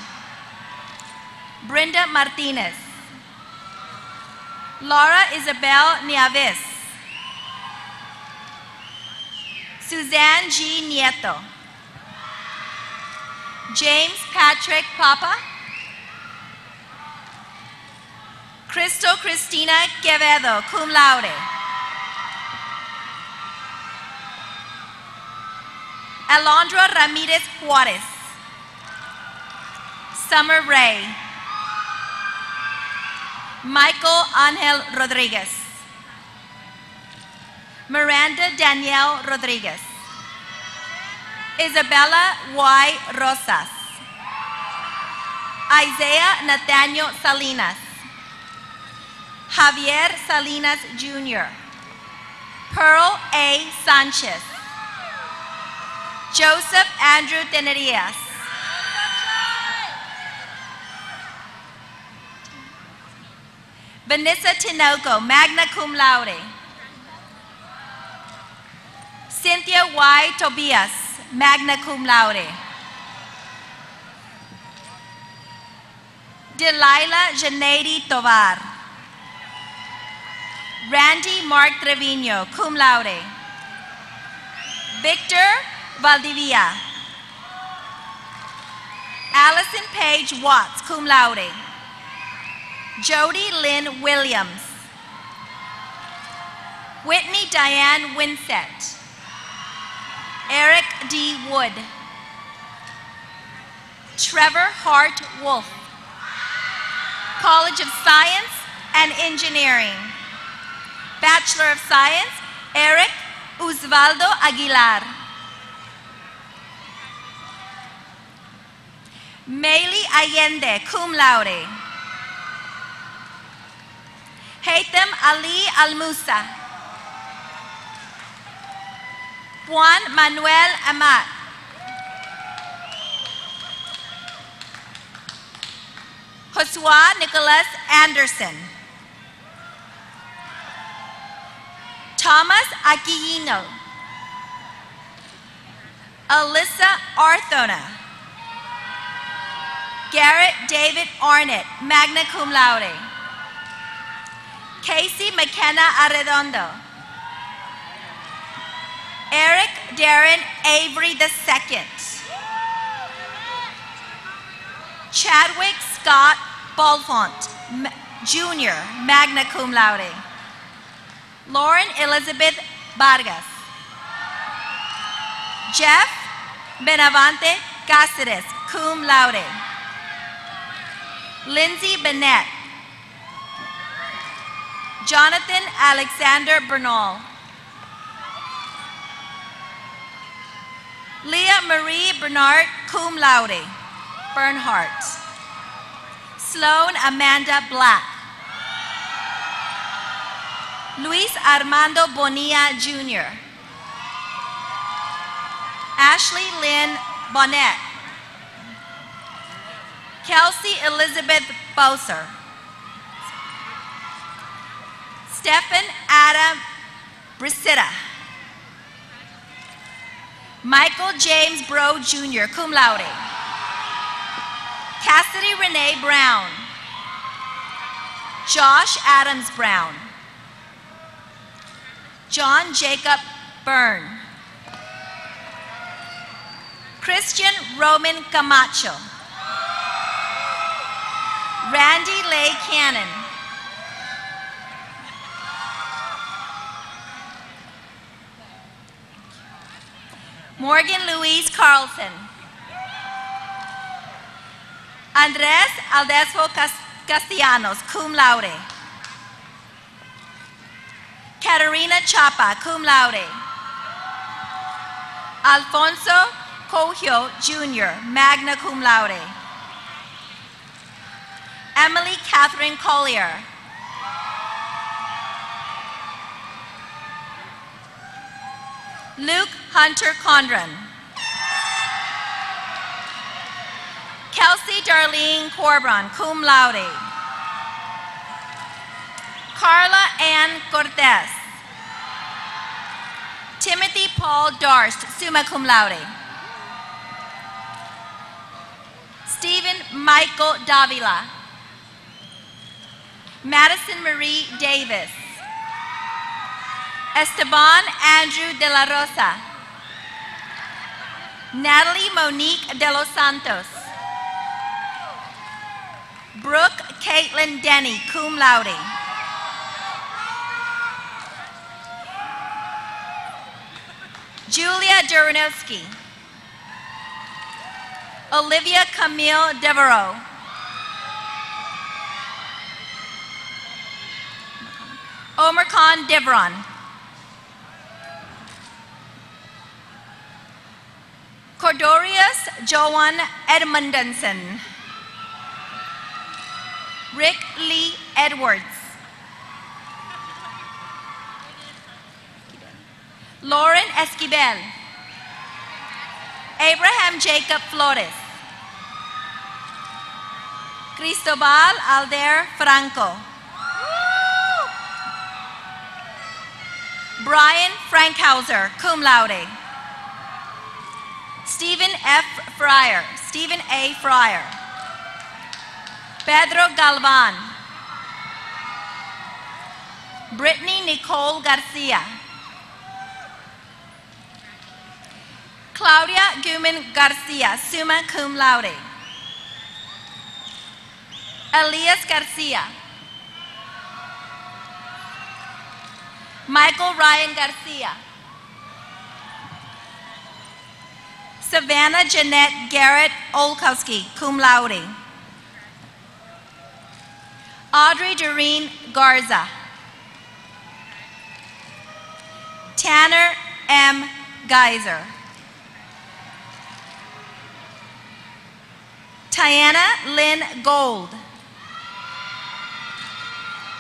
Brenda Martinez. Laura Isabel Nieves. Suzanne G. Nieto. James Patrick Papa. Crystal Cristina Quevedo, cum laude. Alondra Ramirez Juarez. Summer Ray. Michael Angel Rodriguez. Miranda Danielle Rodriguez. Isabella Y. Rosas. Isaiah Nathaniel Salinas. Javier Salinas Jr. Pearl A. Sanchez. Joseph Andrew Tenerias. Vanessa Tinoco, magna cum laude. Cynthia Y. Tobias, magna cum laude. Delilah Janady Tovar. Randy Mark Trevino, cum laude. Victor Valdivia. Allison Page Watts, cum laude. Jody Lynn Williams. Whitney Diane Winsett. Eric D. Wood. Trevor Hart Wolf. College of Science and Engineering. Bachelor of Science, Eric Osvaldo Aguilar. Maylee Allende, cum laude. Haytham Ali Almusa. Juan Manuel Amat. Josua Nicholas Anderson. Thomas Aquino. Alyssa Arthona. Garrett David Arnett, magna cum laude. Casey McKenna Arredondo. Eric Darren Avery II. Chadwick Scott Bolfont, Jr., magna cum laude. Lauren Elizabeth Vargas. Jeff Benavante Cáceres, cum laude. Lindsay Bennett. Jonathan Alexander Bernal. Leah Marie Bernard, cum laude. Bernhardt. Sloan Amanda Black. Luis Armando Bonilla Jr. Ashley Lynn Bonnet. Kelsey Elizabeth Bowser. Stephen Adam Brisetta. Michael James Bro Jr., cum laude. Cassidy Renee Brown. Josh Adams Brown. John Jacob Byrne. Christian Roman Camacho. Randy Lay Cannon. Morgan Louise Carlson. Andres Aldesvo Castellanos, cum laude. Katerina Chapa, cum laude. Alfonso Cogio Jr., magna cum laude. Emily Catherine Collier. Luke Hunter Condren. Kelsey Darlene Corbron, cum laude. Carla Ann Cortez. Timothy Paul Darst, summa cum laude. Stephen Michael Davila. Madison Marie Davis. Esteban Andrew de la Rosa. Natalie Monique de los Santos. Brooke Caitlin Denny, cum laude. Julia Duranowski. Olivia Camille Devereaux. Omer Khan Devron. Cordorius Joan Edmundson. Rick Lee Edwards. Lauren Esquivel. Abraham Jacob Flores. Cristobal Alder Franco. Brian Frankhauser, cum laude. Stephen F. Fryer. Stephen A. Fryer. Pedro Galvan. Brittany Nicole Garcia. Claudia Guman Garcia, summa cum laude. Elias Garcia. Michael Ryan Garcia. Savannah Jeanette Garrett Olkowski, cum laude. Audrey Doreen Garza. Tanner M. Geyser. Tiana Lynn Gold.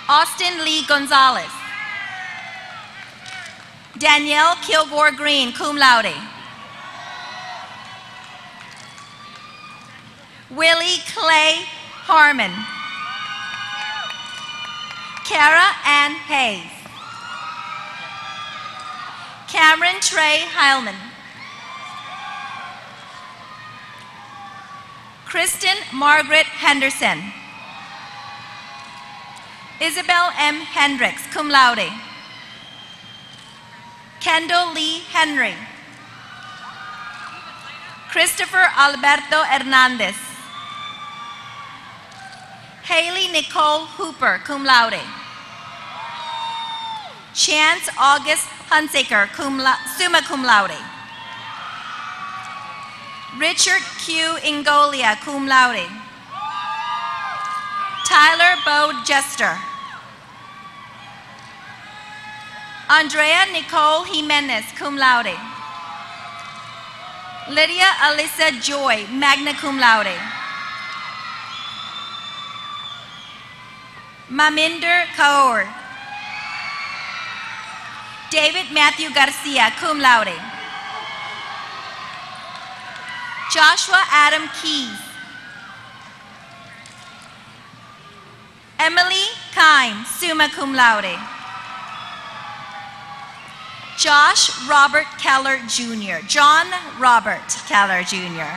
Austin Lee Gonzalez. Danielle Kilgore Green, cum laude. Willie Clay Harmon. Kara Ann Hayes. Cameron Trey Heilman. Kristen Margaret Henderson. Isabel M. Hendricks, cum laude. Kendall Lee Henry. Christopher Alberto Hernandez. Haley Nicole Hooper, cum laude. Chance August Hunsaker, summa cum laude. Richard Q. Ingolia, cum laude. Tyler Bode Jester. Andrea Nicole Jimenez, cum laude. Lydia Alyssa Joy, magna cum laude. Maminder Kaur. David Matthew Garcia, cum laude. Joshua Adam Keys. Emily Kime, summa cum laude. Josh Robert Keller Jr. John Robert Keller Jr.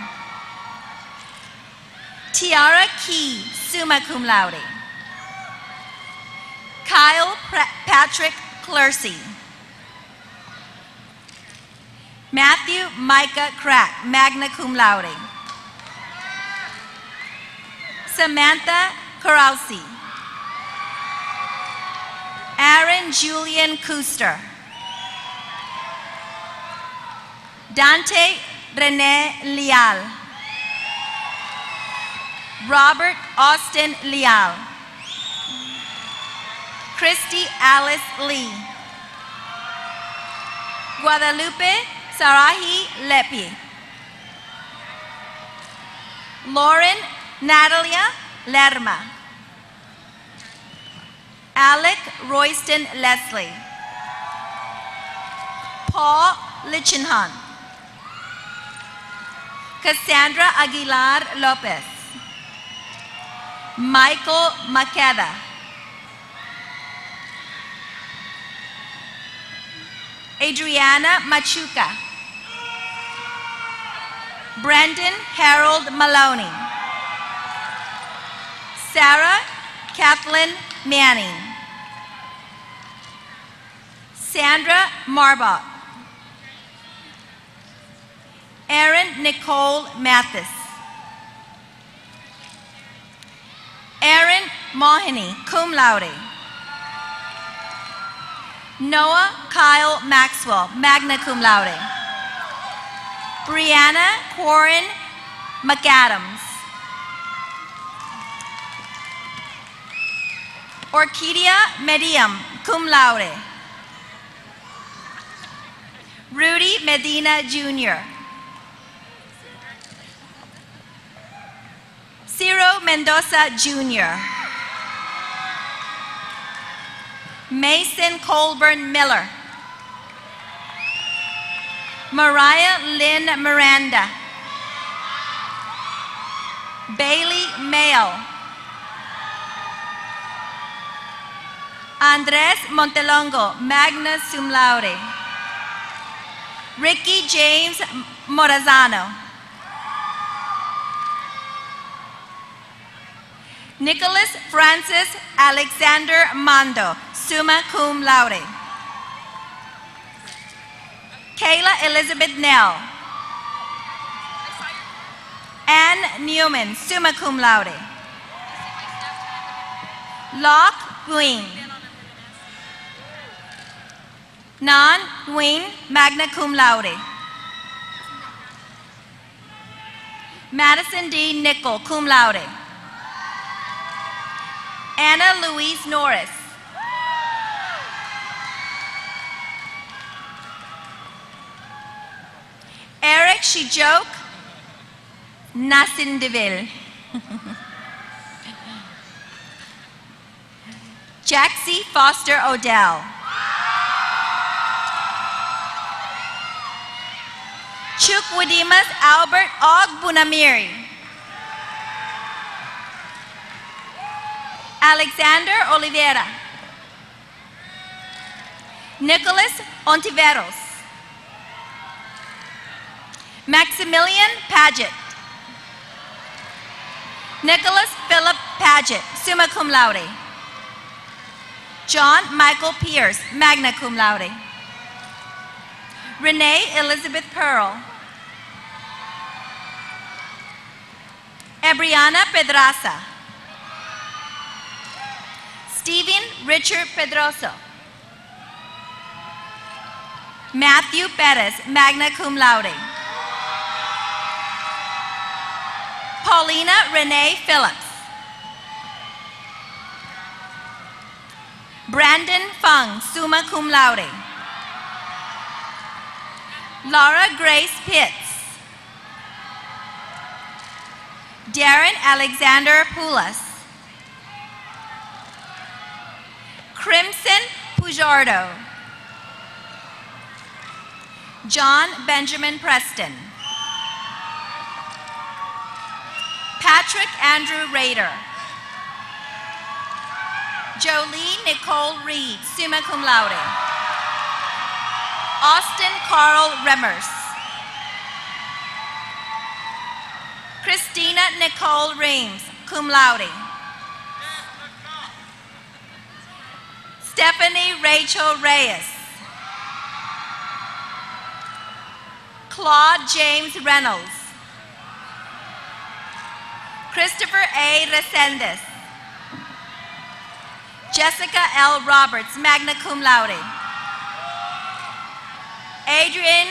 Tiara Key, summa cum laude. Kyle Patrick Clercy. Matthew Micah Crack, magna cum laude. Samantha Carousi. Aaron Julian Kuster. Dante Rene Leal. Robert Austin Leal. Christy Alice Lee. Guadalupe Sarahi Lepi. Lauren Natalia Lerma. Alec Royston Leslie. Paul Lichenhan. Cassandra Aguilar Lopez. Michael Makeda. Adriana Machuca. Brendan Harold Maloney. Sarah Kathleen Manning. Sandra Marbot. Erin Nicole Mathis. Aaron Mohini, cum laude. Noah Kyle Maxwell, magna cum laude. Brianna Quarren McAdams. Orquídea Medium, cum laude. Rudy Medina Jr. Ciro Mendoza Jr. Mason Colburn Miller. Mariah Lynn Miranda. Bailey Mayo. Andres Montelongo, magna cum laude. Ricky James Morazano. Nicholas Francis Alexander Mando, summa cum laude. Kayla Elizabeth Nell. Ann Newman, summa cum laude. Locke Nguyen. Nan Nguyen, magna cum laude. Madison D. Nickel, cum laude. Anna Louise Norris. Eric Shijok Nasindeville. Jaxie Foster Odell. Chukwidimas Albert Ogbunamiri. Alexander Oliveira. Nicholas Ontiveros. Maximilian Paget. Nicholas Philip Paget, summa cum laude. John Michael Pierce, magna cum laude. Renee Elizabeth Pearl. Ebriana Pedraza. Stephen Richard Pedroso. Matthew Perez, magna cum laude. Paulina Renee Phillips. Brandon Fung, summa cum laude. Laura Grace Pitts. Darren Alexander Poulas. Crimson Pujardo. John Benjamin Preston. Patrick Andrew Rader. Jolie Nicole Reed, summa cum laude. Austin Carl Remmers. Christina Nicole Reams, cum laude. Stephanie Rachel Reyes. Claude James Reynolds. Christopher A. Resendes. Jessica L. Roberts, magna cum laude. Adrian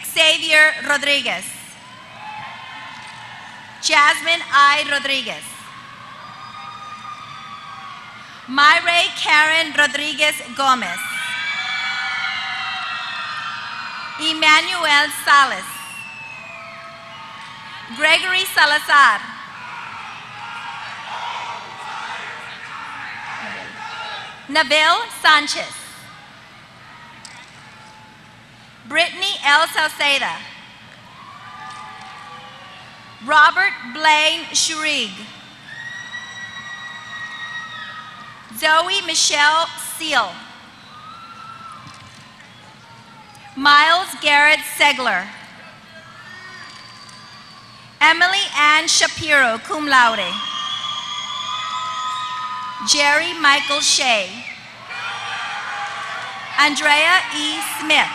Xavier Rodriguez. Jasmine I. Rodriguez. Myrae Karen Rodriguez Gomez. Emmanuel Salas. Gregory Salazar. Nabil Sanchez. Brittany L. Salceda. Robert Blaine Shurig. Zoe Michelle Seal. Miles Garrett Segler. Emily Ann Shapiro, cum laude. Jerry Michael Shea. Andrea E. Smith.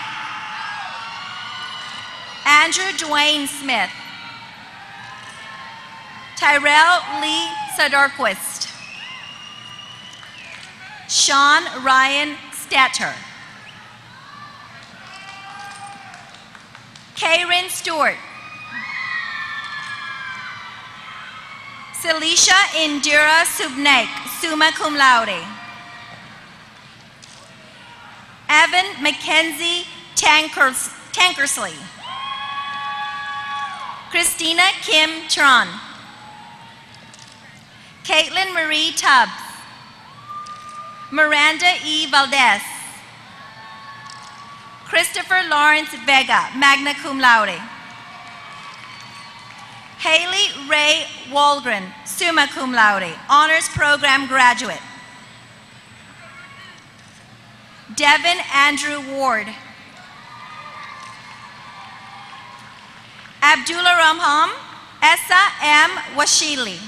Andrew Dwayne Smith. Tyrell Lee Soderquist. Sean Ryan Statter. Karen Stewart. Celicia Indira Subnaik, summa cum laude. Evan Mackenzie Tankersley. Christina Kim Tron. Caitlin Marie Tubbs. Miranda E. Valdez. Christopher Lawrence Vega, magna cum laude. Haley Ray Walgren, summa cum laude, honors program graduate. Devin Andrew Ward. Abdullah Ramham, Essa M. Washili.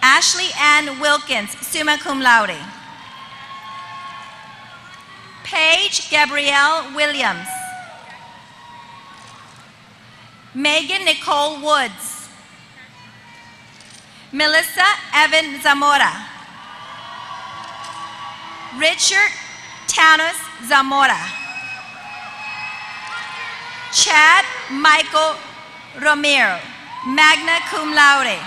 Ashley Ann Wilkins, summa cum laude. Paige Gabrielle Williams. Megan Nicole Woods. Melissa Evan Zamora. Richard Tanos Zamora. Chad Michael Romero, magna cum laude.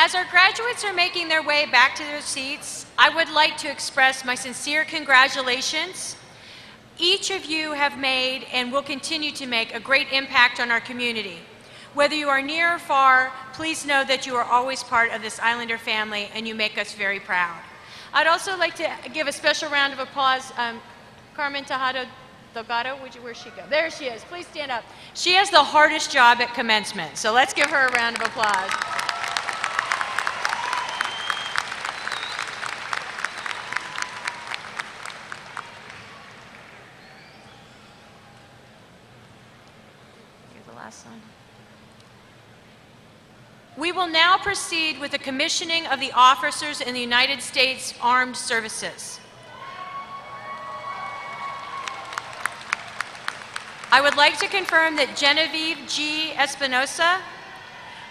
As our graduates are making their way back to their seats, I would like to express my sincere congratulations. Each of you have made and will continue to make a great impact on our community. Whether you are near or far, please know that you are always part of this Islander family and you make us very proud. I'd also like to give a special round of applause. Carmen Tejado Delgado, where'd she go? There she is. Please stand up. She has the hardest job at commencement, so let's give her a round of applause. We will now proceed with the commissioning of the officers in the United States Armed Services. I would like to confirm that Genevieve G. Espinosa,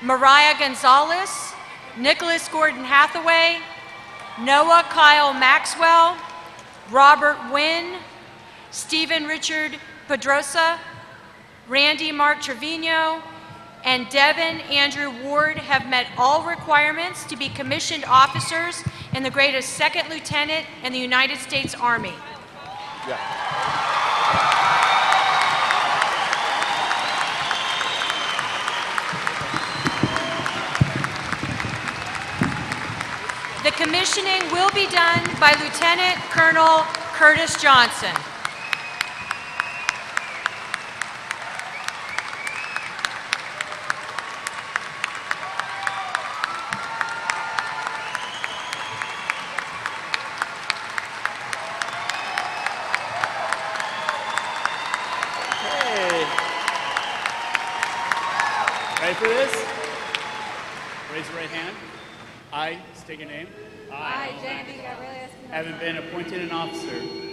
Mariah Gonzalez, Nicholas Gordon Hathaway, Noah Kyle Maxwell, Robert Wynn, Stephen Richard Pedrosa, Randy Mark Trevino, and Devin Andrew Ward have met all requirements to be commissioned officers in the grade of second lieutenant in the United States Army. commissioning will be done by Lieutenant Colonel Curtis Johnson. Ready for this? Raise your right hand. I state your name. I, Genevieve Gabriel, Having been appointed an officer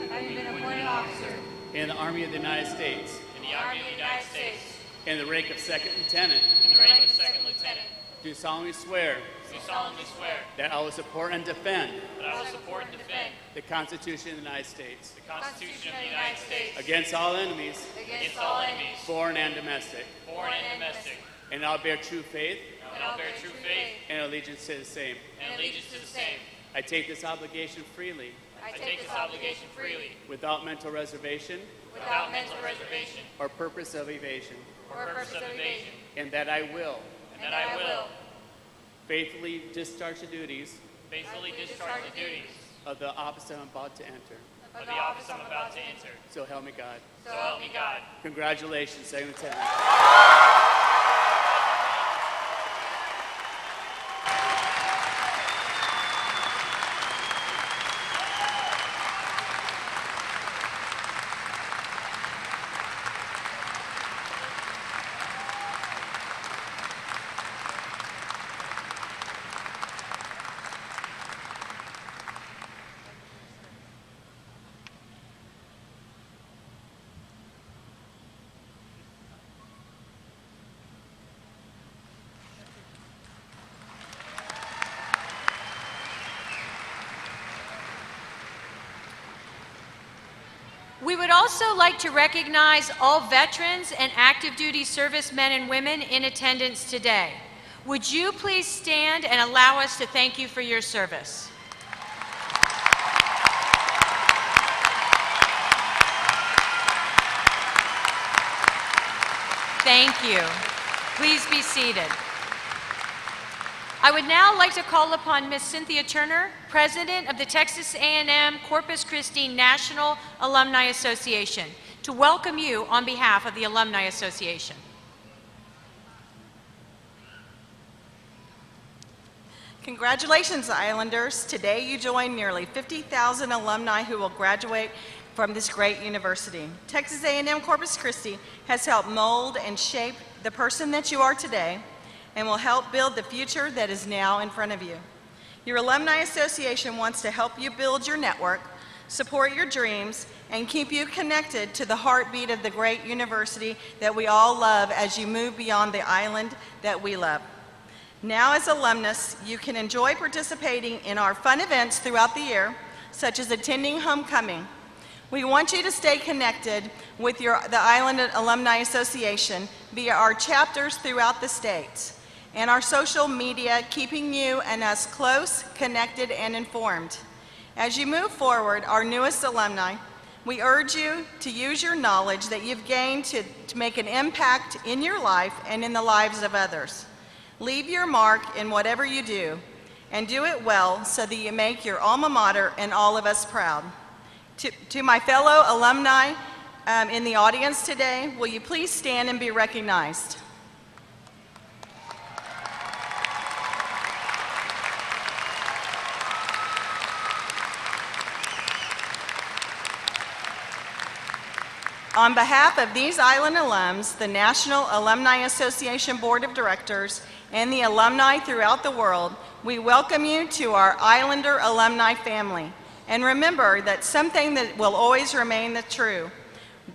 having been appointed officer in the Army of the United States in the Army of the United States in the rank of second lieutenant, in the rank of second lieutenant, do solemnly swear do solemnly swear that I will support and defend that I will support and defend the Constitution of the United States the Constitution of the United States against all enemies, against all enemies, foreign and domestic, foreign and domestic, and I'll bear true faith and I'll bear true faith and allegiance to the same. and allegiance to the same. I take this obligation freely, I take this obligation freely, without mental reservation without mental reservation or purpose of evasion, or purpose of evasion, and that I will and that I will faithfully discharge the duties faithfully discharge the duties of the office I'm about to enter. of the office I'm about to enter. So help me God. So help me God. Congratulations, Second Lieutenant. We would also like to recognize all veterans and active duty servicemen and women in attendance today. Would you please stand and allow us to thank you for your service? Thank you. Please be seated. I would now like to call upon Ms. Cynthia Turner, President of the Texas A&M Corpus Christi National Alumni Association, to welcome you on behalf of the Alumni Association. Congratulations, Islanders. Today you join nearly 50,000 alumni who will graduate from this great university. Texas A&M Corpus Christi has helped mold and shape the person that you are today and will help build the future that is now in front of you. Your Alumni Association wants to help you build your network, support your dreams, and keep you connected to the heartbeat of the great university that we all love as you move beyond the island that we love. Now, as alumnus, you can enjoy participating in our fun events throughout the year, such as attending homecoming. We want you to stay connected with the Island Alumni Association via our chapters throughout the states and our social media, keeping you and us close, connected, and informed. As you move forward, our newest alumni, we urge you to use your knowledge that you've gained to make an impact in your life and in the lives of others. Leave your mark in whatever you do, and do it well so that you make your alma mater and all of us proud. To my fellow alumni in the audience today, will you please stand and be recognized? On behalf of these Island alums, the National Alumni Association Board of Directors, and the alumni throughout the world, we welcome you to our Islander alumni family. And remember that something that will always remain true.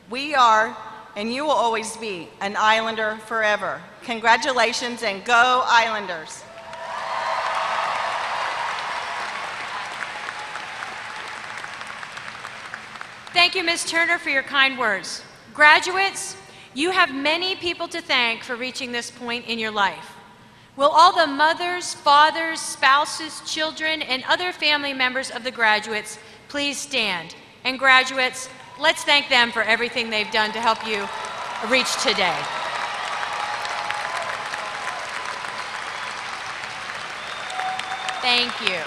We are, and you will always be, an Islander forever. Congratulations and go Islanders. Thank you, Ms. Turner, for your kind words. Graduates, you have many people to thank for reaching this point in your life. Will all the mothers, fathers, spouses, children, and other family members of the graduates please stand? And graduates, let's thank them for everything they've done to help you reach today. Thank you.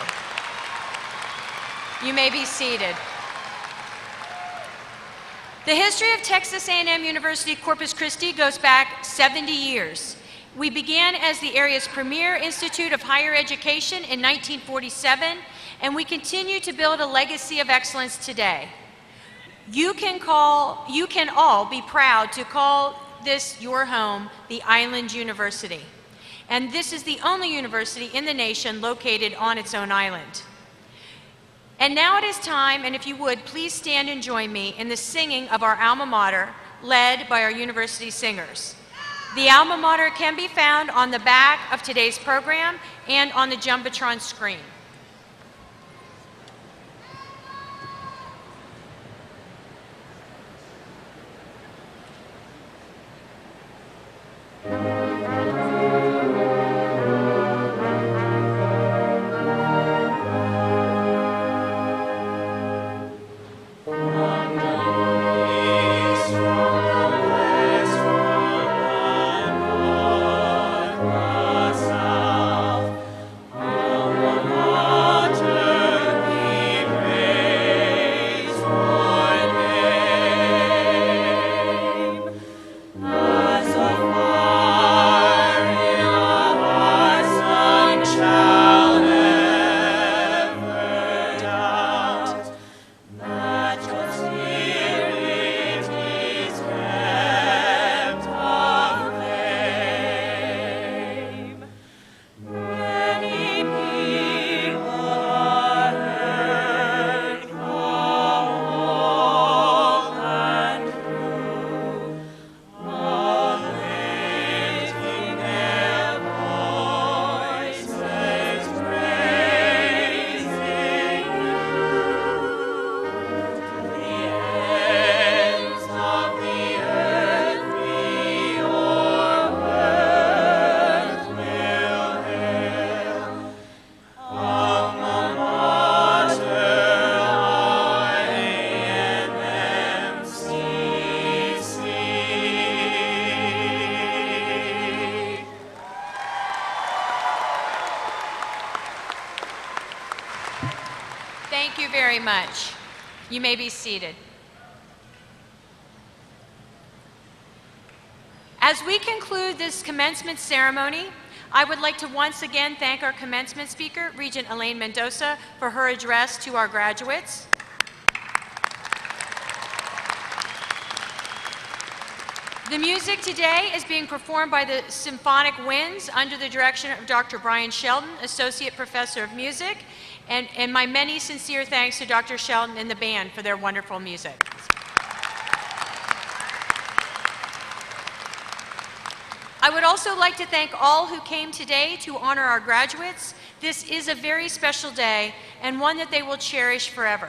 You may be seated. The history of Texas A&M University Corpus Christi goes back 70 years. We began as the area's premier institute of higher education in 1947, and we continue to build a legacy of excellence today. You can all be proud to call this your home, the Island University. And this is the only university in the nation located on its own island. And now it is time, and if you would, please stand and join me in the singing of our alma mater, led by our university singers. The alma mater can be found on the back of today's program and on the Jumbotron screen. Thank you very much. You may be seated. As we conclude this commencement ceremony, I would like to once again thank our commencement speaker, Regent Elaine Mendoza, for her address to our graduates. The music today is being performed by the Symphonic Winds under the direction of Dr. Brian Sheldon, Associate Professor of Music, and my many sincere thanks to Dr. Sheldon and the band for their wonderful music. I would also like to thank all who came today to honor our graduates. This is a very special day and one that they will cherish forever.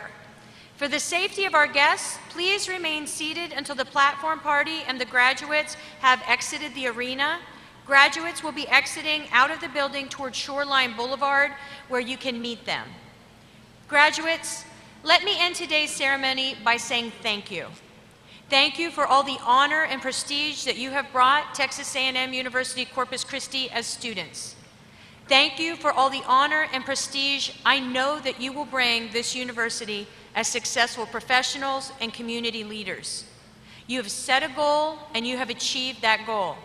For the safety of our guests, please remain seated until the platform party and the graduates have exited the arena. Graduates will be exiting out of the building toward Shoreline Boulevard, where you can meet them. Graduates, let me end today's ceremony by saying thank you. Thank you for all the honor and prestige that you have brought Texas A&M University Corpus Christi as students. Thank you for all the honor and prestige I know that you will bring this university as successful professionals and community leaders. You have set a goal and you have achieved that goal.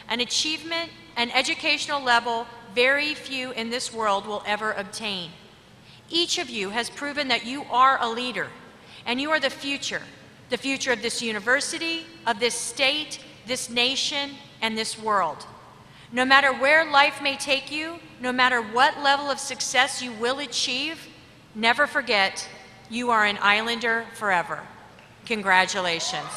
An achievement, an educational level very few in this world will ever obtain. Each of you has proven that you are a leader and you are the future of this university, of this state, this nation, and this world. No matter where life may take you, no matter what level of success you will achieve, never forget, you are an Islander forever. Congratulations.